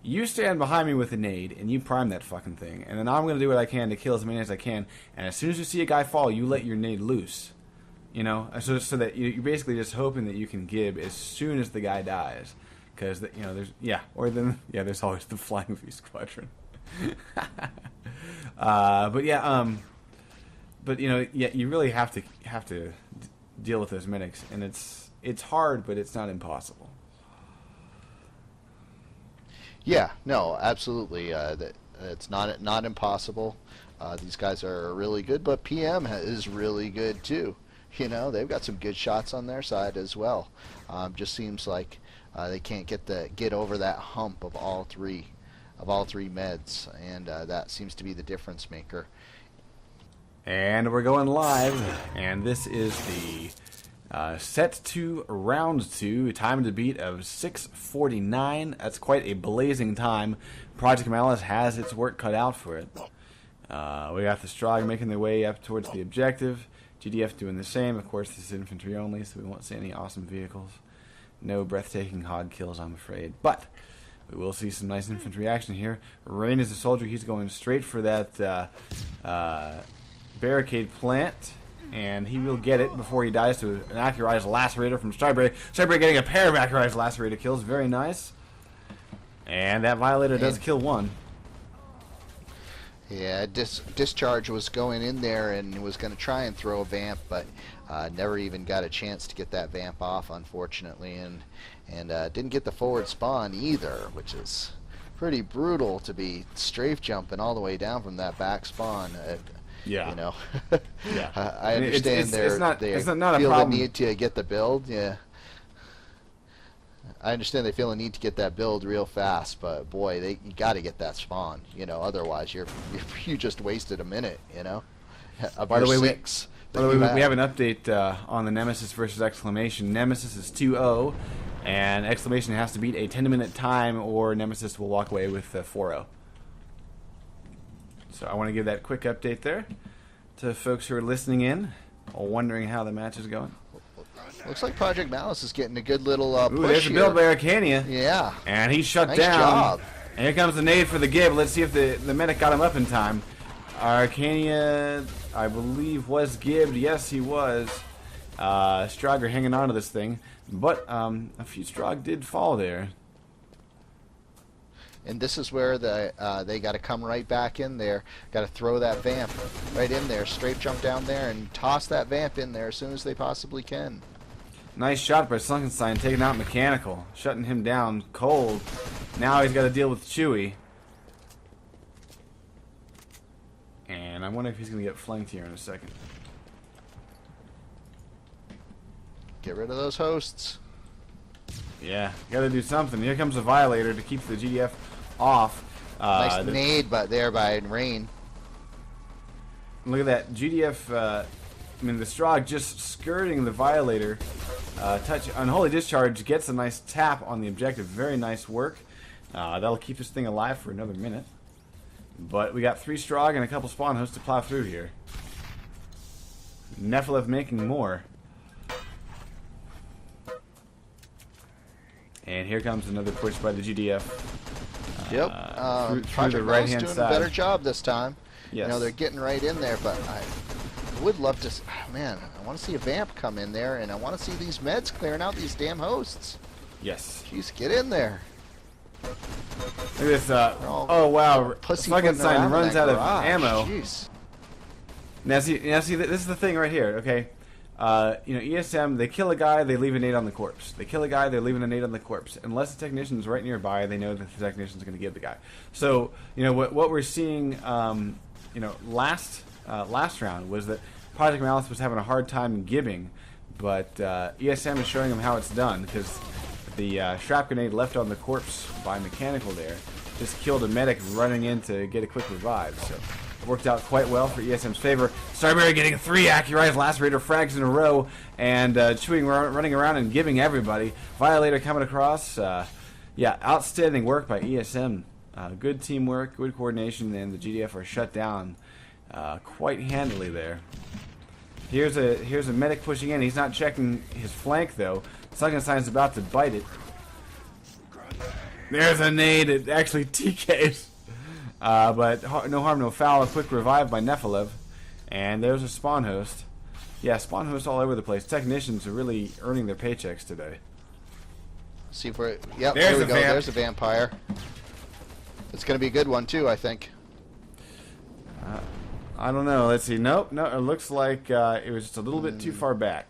you stand behind me with a nade and you prime that fucking thing, and then I'm going to do what I can to kill as many as I can. And as soon as you see a guy fall, you let your nade loose. You know, so that you're basically just hoping that you can gib as soon as the guy dies, because you know there's always the flying V squadron. But you know, you really have to deal with those medics, and it's hard, but it's not impossible. Yeah, no, absolutely. It's not impossible. These guys are really good, but PM is really good too. You know, they've got some good shots on their side as well. Just seems like they can't get over that hump of all three meds, and that seems to be the difference maker. And we're going live, and this is the set 2, round 2, time to beat of 6:49. That's quite a blazing time. Project Malice has its work cut out for it. We got the Strog making their way up towards the objective. GDF doing the same. Of course, this is infantry only, so we won't see any awesome vehicles. No breathtaking hog kills, I'm afraid. But we will see some nice infantry action here. Rain is a soldier. He's going straight for that barricade plant, and he will get it before he dies to an accurized lacerator from Stryberry. Stryberry getting a pair of accurized lacerator kills. Very nice. And that violator does kill one. Yeah, Discharge was going in there and was going to try and throw a vamp, but never even got a chance to get that vamp off, unfortunately, and didn't get the forward spawn either, which is pretty brutal to be strafe jumping all the way down from that back spawn. Yeah. You know. Yeah. I understand they feel the need to get the build. Yeah. I understand they feel a need to get that build real fast, but boy, you got to get that spawn. You know, otherwise you just wasted a minute. You know. By the way, we have an update on the Nemesis versus Exclamation. Nemesis is 2-0, and Exclamation has to beat a 10-minute time, or Nemesis will walk away with 4-0. So I want to give that quick update there to folks who are listening in, or wondering how the match is going. Looks like Project Malice is getting a good little push there's a build by Arcania. Yeah. And he's shut nice down. Job. And here comes the nade for the gib. Let's see if the medic got him up in time. Arcania, I believe, was gibbed. Yes, he was. Strog hanging on to this thing. But a few Strog did fall there. And this is where they got to come right back in there. Got to throw that vamp right in there. Straight jump down there and toss that vamp in there as soon as they possibly can. Nice shot by Sunkenstein, taking out Mechanical, shutting him down cold. Now he's got to deal with Chewy. And I wonder if he's going to get flanked here in a second. Get rid of those hosts. Yeah, got to do something. Here comes a Violator to keep the GDF off. Nice nade there by Rain. Look at that. GDF, I mean, the Strog just skirting the Violator. Touch Unholy Discharge gets a nice tap on the objective. Very nice work. That'll keep this thing alive for another minute. But we got 3 Strog and a couple spawn hosts to plow through here. Nephilim making more. And here comes another push by the GDF. Yep. Through the right-hand doing side. a better job this time. Yes. You know, they're getting right in there, but I would love to... man, I want to see a vamp come in there, and I want to see these meds clearing out these damn hosts. Yes. Jeez, get in there. Look at this. Oh, wow. Frankenstein runs out of ammo. Jeez. Now see, this is the thing right here, okay? You know, ESM, they kill a guy, they leave a nade on the corpse. They kill a guy, they're leaving a nade on the corpse. Unless the technician's right nearby, they know that the technician's going to give the guy. So, you know, what we're seeing, you know, last round was that Project Malice was having a hard time gibbing, but ESM is showing them how it's done, because the shrap grenade left on the corpse by Mechanical there just killed a medic running in to get a quick revive. So worked out quite well for ESM's favor. Starberry getting 3 accurized lacerator frags in a row, and Chewy running around and giving everybody. Violator coming across. Yeah, outstanding work by ESM. Good teamwork, good coordination, and the GDF are shut down quite handily there. Here's a medic pushing in. He's not checking his flank though. Sunkenstein's about to bite it. There's a nade. It actually TKs. But no harm, no foul. A quick revive by MacLeod. And there's a spawn host. Yeah, spawn hosts all over the place. Technicians are really earning their paychecks today. See if we're... Yep, there we go. There's a vampire. It's going to be a good one, too, I think. I don't know. Let's see. Nope. No, it looks like it was just a little bit too far back.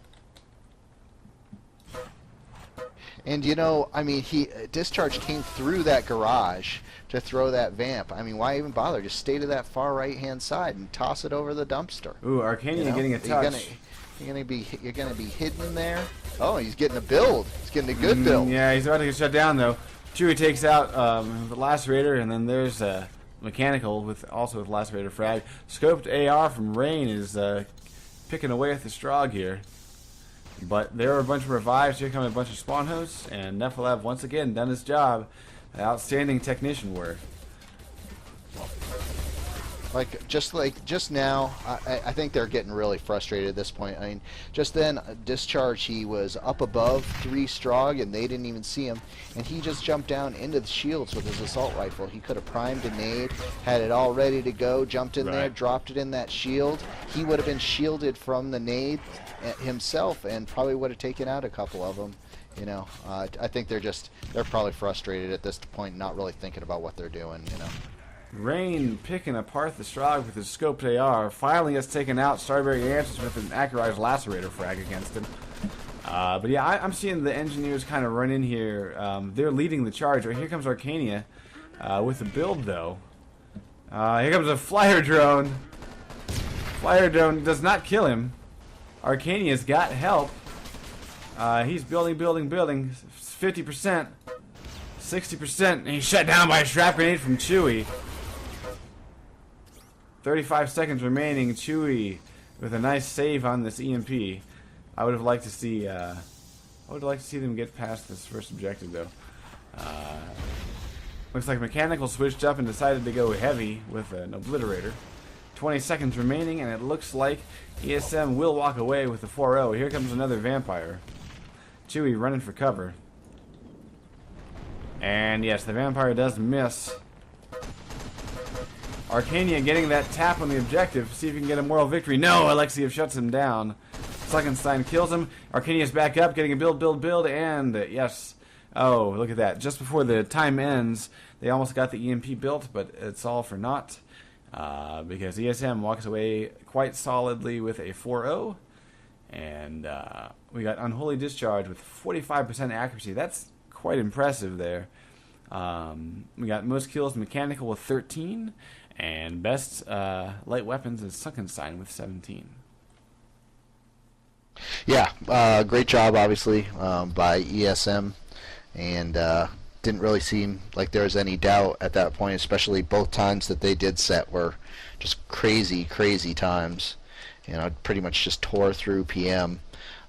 And, you know, I mean, Discharge came through that garage to throw that vamp. I mean, why even bother? Just stay to that far right-hand side and toss it over the dumpster. Ooh, Arcania getting a touch. You're gonna be hidden in there. Oh, he's getting a build. He's getting a good build. Yeah, he's about to get shut down though. Chewy takes out the lacerator, and then there's mechanical with lacerator frag. Scoped AR from Rain is picking away at the Strog here. But there are a bunch of revives. Here come a bunch of spawn hosts, and MacLeod once again done his job. Outstanding technician work. Just now, I think they're getting really frustrated at this point. I mean, just then, Discharge, he was up above 3 Strog, and they didn't even see him, and he just jumped down into the shields with his assault rifle. He could have primed a nade, had it all ready to go, jumped in there, dropped it in that shield. He would have been shielded from the nade himself, and probably would have taken out a couple of them. You know, I think they're probably frustrated at this point, not really thinking about what they're doing. You know. Rain picking apart the Strog with his scoped AR. Finally gets taken out. Starberry answers with an accurized lacerator frag against him. But yeah, I'm seeing the engineers kind of run in here. They're leading the charge. Right, here comes Arcania with a build, though. Here comes a flyer drone. Flyer drone does not kill him. Arcania's got help. He's building. 50%. 60%. And he's shut down by a shrap grenade from Chewy. 35 seconds remaining. Chewy with a nice save on this EMP. I would have liked to see. Them get past this first objective, though. Looks like Mechanical switched up and decided to go heavy with an obliterator. 20 seconds remaining, and it looks like ESM will walk away with the 4-0. Here comes another vampire. Chewy running for cover. And yes, the vampire does miss. Arcania getting that tap on the objective. See if he can get a moral victory. No, Alexiev shuts him down. Sunkenstein kills him. Arcania's back up, getting a build, and yes. Oh, look at that. Just before the time ends, they almost got the EMP built, but it's all for naught. Because ESM walks away quite solidly with a 4-0. And we got Unholy Discharge with 45% accuracy. That's quite impressive there. We got most kills Mechanical with 13. And best light weapons is Sunkenstein with 17. Yeah, great job, obviously, by ESM. And didn't really seem like there was any doubt at that point, especially both times that they did set were just crazy times. You know, pretty much just tore through PM.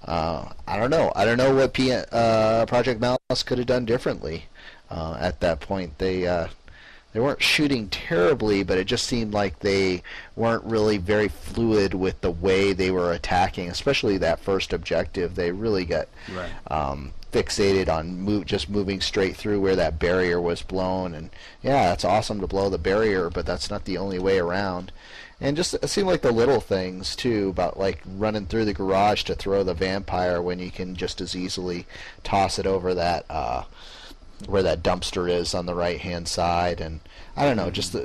I don't know what Project Malice could have done differently at that point. They weren't shooting terribly, but it just seemed like they weren't really very fluid with the way they were attacking, especially that first objective. They really got fixated on just moving straight through where that barrier was blown. And yeah, it's awesome to blow the barrier, but that's not the only way around. And just it seemed like the little things too, about like running through the garage to throw the vampire when you can just as easily toss it over that where that dumpster is on the right hand side. And I don't know, just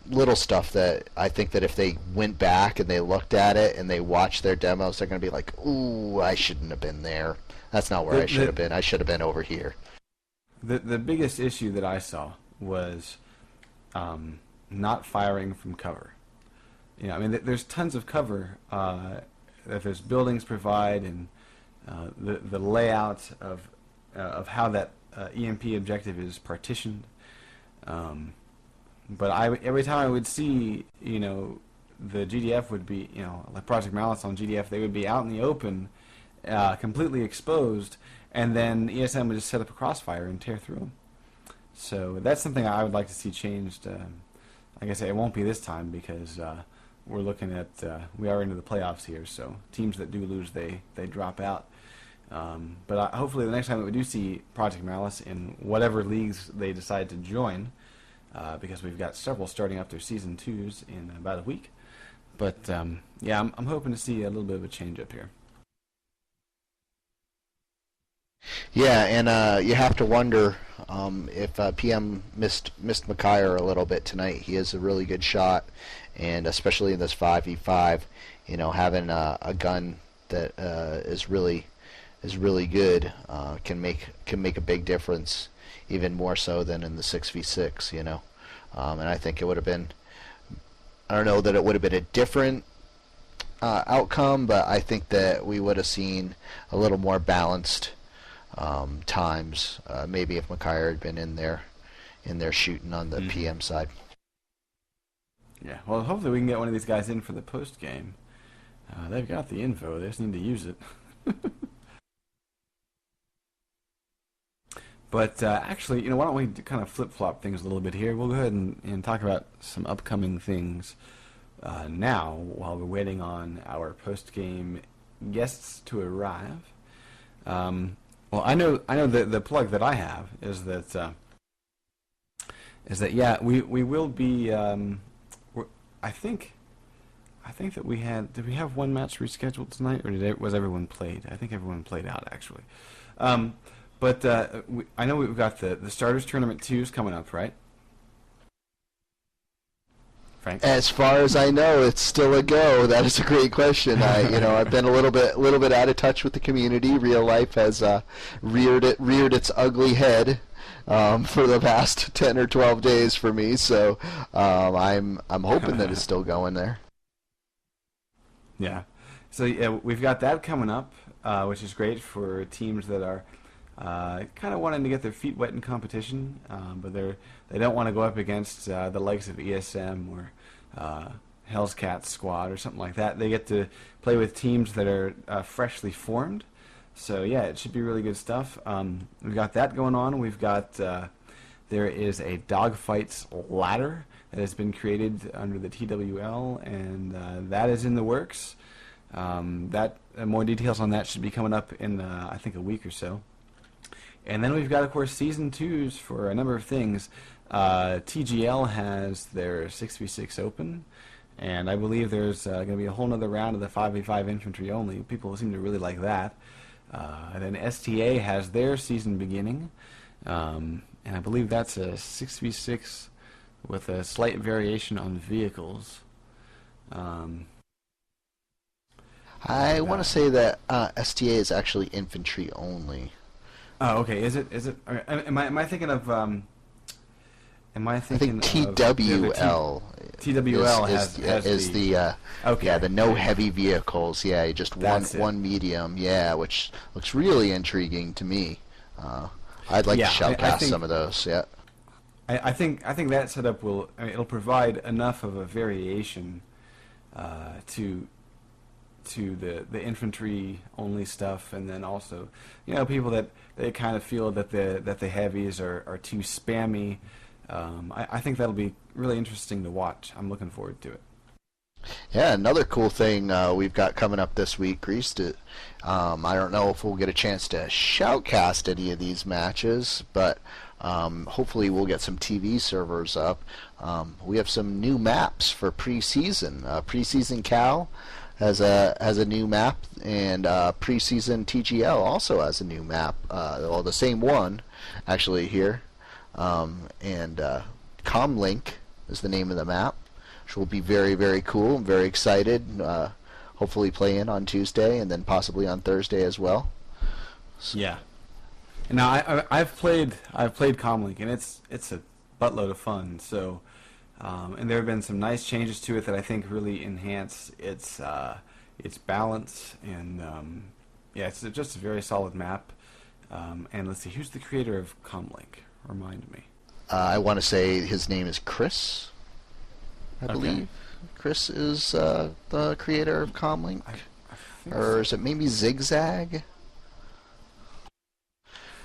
little stuff that I think that if they went back and they looked at it and they watched their demos, they're going to be like, ooh, I shouldn't have been there. That's not where I should have been. I should have been over here. The biggest issue that I saw was not firing from cover. You know, I mean, there's tons of cover that those buildings provide, and the layout of how that EMP objective is partitioned. but every time I would see, you know, the GDF would be, you know, like Project Malice on GDF, they would be out in the open, completely exposed, and then ESM would just set up a crossfire and tear through them. So that's something I would like to see changed. Like I say, it won't be this time because we're looking at, we are into the playoffs here, so teams that do lose, they drop out. But hopefully the next time that we do see Project Malice in whatever leagues they decide to join, because we've got several starting up their Season 2s in about a week. But yeah, I'm hoping to see a little bit of a change up here. Yeah, and you have to wonder if PM missed Mikhail a little bit tonight. He is a really good shot, and especially in this 5v5, you know, having a gun that is really good can make a big difference, even more so than in the 6v6. You know, and I think it would have been. I don't know that it would have been a different outcome, but I think that we would have seen a little more balanced times, maybe if Mikhail had been in there shooting on the PM side. Yeah, well, hopefully we can get one of these guys in for the post game. They've got the info; they just need to use it. But actually, you know, why don't we kind of flip-flop things a little bit here? We'll go ahead and talk about some upcoming things now while we're waiting on our post-game guests to arrive. Well, I know the plug that I have is that yeah, we will be. I think that did we have one match rescheduled tonight, or was everyone played? I think everyone played out actually. But I know we've got the Starters Tournament 2s coming up, right? Frank? As far as I know, it's still a go. That is a great question. I've been a little bit out of touch with the community. Real life has reared its ugly head for the past 10 or 12 days for me. So I'm hoping that it's still going there. Yeah. So yeah, we've got that coming up, which is great for teams that are kind of wanting to get their feet wet in competition, but they don't want to go up against the likes of ESM or Hell's Cat Squad or something like that. They get to play with teams that are freshly formed. So yeah, it should be really good stuff. We've got that going on. We've got there is a dogfights ladder that has been created under the TWL, and that is in the works. More details on that should be coming up in I think a week or so. And then we've got, of course, Season 2s for a number of things. TGL has their 6v6 open, and I believe there's going to be a whole other round of the 5v5 infantry only. People seem to really like that. And then STA has their season beginning, and I believe that's a 6v6 with a slight variation on vehicles. I want to say that STA is actually infantry only. Oh, okay. Is it? Okay. Am I thinking of? Am I thinking? I think TWL. TWL is the okay. Yeah, the no heavy vehicles. Yeah, just one medium. Yeah, which looks really intriguing to me. I'd like to shoutcast some of those. Yeah. I think that setup it'll provide enough of a variation to the infantry only stuff, and then also, you know, people that they kind of feel that the heavies are too spammy. I think that'll be really interesting to watch. I'm looking forward to it. Yeah, another cool thing we've got coming up this week, Greased. I don't know if we'll get a chance to shoutcast any of these matches, but hopefully we'll get some TV servers up. We have some new maps for preseason. Preseason Cal has a new map, and preseason TGL also has a new map. Well, the same one actually here, and Comlink is the name of the map, which will be very, very cool. I'm very excited. Hopefully play in on Tuesday and then possibly on Thursday as well. So. Yeah. Now I've played Comlink, and it's a buttload of fun. So. And there have been some nice changes to it that I think really enhance its balance, and yeah, it's just a very solid map. And let's see, who's the creator of Comlink? Remind me. I want to say his name is Chris, I believe. Chris is the creator of Comlink. Or is it maybe Zigzag?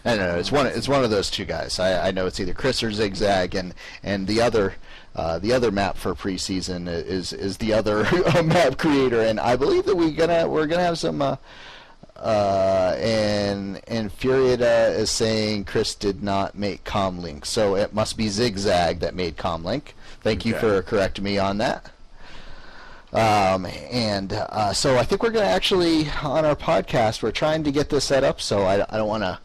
I don't know. It's one of those two guys. I know it's either Chris or Zigzag, and the other map for preseason is the other map creator, and I believe that we're gonna have some. And Furiata is saying Chris did not make Comlink, so it must be Zigzag that made Comlink. Thank you for correcting me on that. So I think we're going to actually, on our podcast, we're trying to get this set up, so I don't want to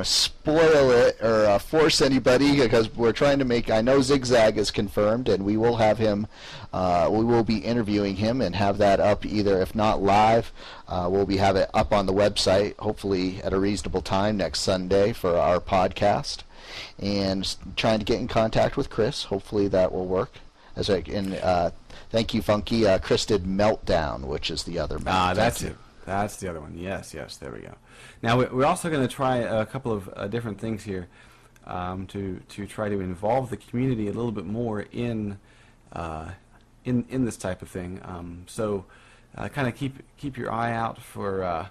spoil it or force anybody, because we're trying to make, I know Zigzag is confirmed, and we will have him, we will be interviewing him and have that up either, if not live, we'll have it up on the website, hopefully at a reasonable time next Sunday for our podcast, and trying to get in contact with Chris. Hopefully that will work. Thank you, Funky. Chris did Meltdown, which is the other map. That's it. That's the other one. Yes, there we go. Now we're also going to try a couple of different things here to try to involve the community a little bit more in this type of thing. So kind of keep your eye out for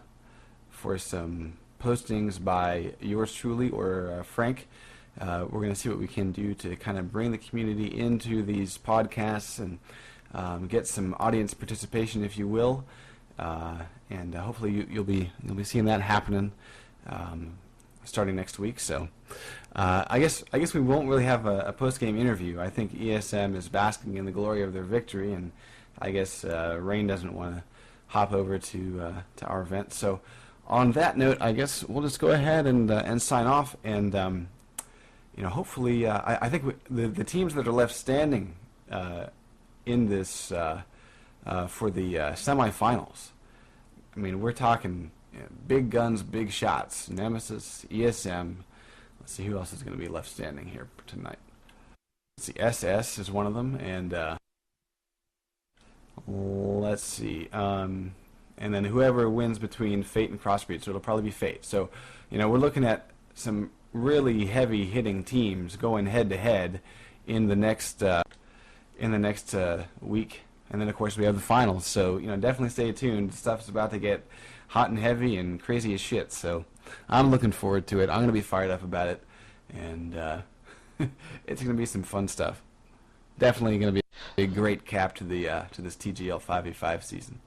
some postings by yours truly or Frank. We're going to see what we can do to kind of bring the community into these podcasts and get some audience participation, if you will. And hopefully you'll be seeing that happening starting next week. So I guess we won't really have a post-game interview. I think ESM is basking in the glory of their victory, and I guess Rain doesn't want to hop over to our event. So on that note, I guess we'll just go ahead and sign off. And hopefully, I think the teams that are left standing in this for the semifinals. I mean, we're talking big guns, big shots. Nemesis, ESM. Let's see who else is going to be left standing here tonight. Let's see, SS is one of them, and let's see. And then whoever wins between Fate and Crossbreed, so it'll probably be Fate. So, we're looking at some really heavy hitting teams going head to head in the next week. And then, of course, we have the finals. So, definitely stay tuned. Stuff's about to get hot and heavy and crazy as shit. So, I'm looking forward to it. I'm going to be fired up about it. And it's going to be some fun stuff. Definitely going to be a great cap to this TGL 5v5 season.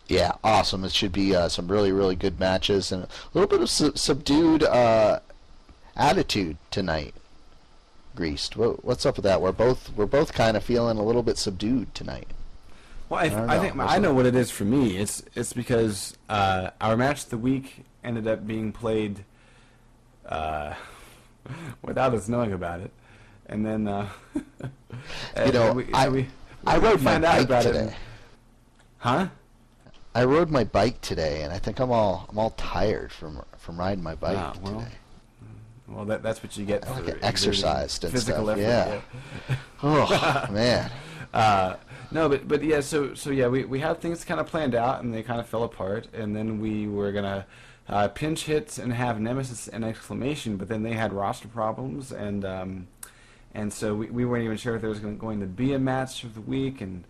Yeah, awesome. It should be some really, really good matches and a little bit of subdued attitude tonight. Greased. What's up with that? We're both kind of feeling a little bit subdued tonight. Well, I think I know what it is for me. It's because our match of the week ended up being played without us knowing about it, and then I rode my bike today. I rode my bike today, and I think I'm all tired from riding my bike today. Well, that's what you get for exercised and physical stuff. effort. Yeah. Oh man. No, but yeah. So yeah, we had things kind of planned out, and they kind of fell apart. And then we were gonna pinch hits and have Nemesis and Exclamation, but then they had roster problems, and so we weren't even sure if there was going to be a match of the week, and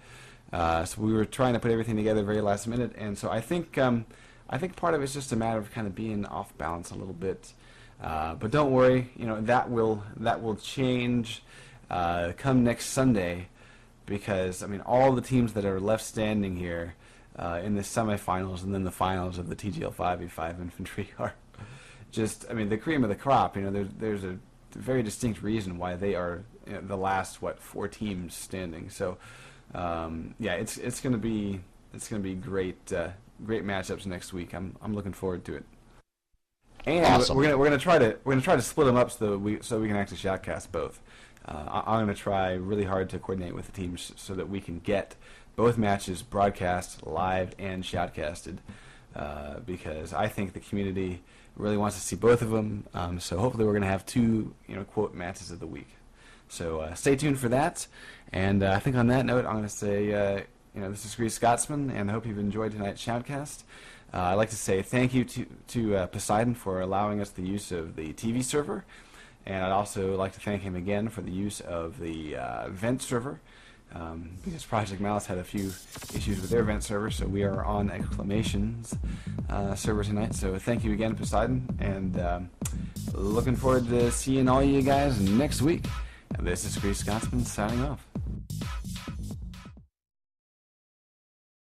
so we were trying to put everything together very last minute. And so I think part of it's just a matter of kind of being off balance a little bit. But don't worry, that will change come next Sunday, because all the teams that are left standing here in the semifinals and then the finals of the TGL 5v5 Infantry are just the cream of the crop. There's a very distinct reason why they are the last 4 teams standing. So yeah, it's gonna be great matchups next week. I'm looking forward to it. And awesome. we're gonna try to split them up so we can actually shoutcast both. I'm gonna try really hard to coordinate with the teams so that we can get both matches broadcast live and shoutcasted, because I think the community really wants to see both of them. So hopefully we're gonna have 2 quote matches of the week. So stay tuned for that. And I think on that note, I'm gonna say this is GreasedScotsman, and I hope you've enjoyed tonight's shoutcast. I'd like to say thank you to Poseidon for allowing us the use of the TV server, And I'd also like to thank him again for the use of the vent server, because Project Mouse had a few issues with their vent server, so we are on Exclamation's server tonight. So thank you again, Poseidon, and looking forward to seeing all you guys next week. This is GreasedScotsman signing off.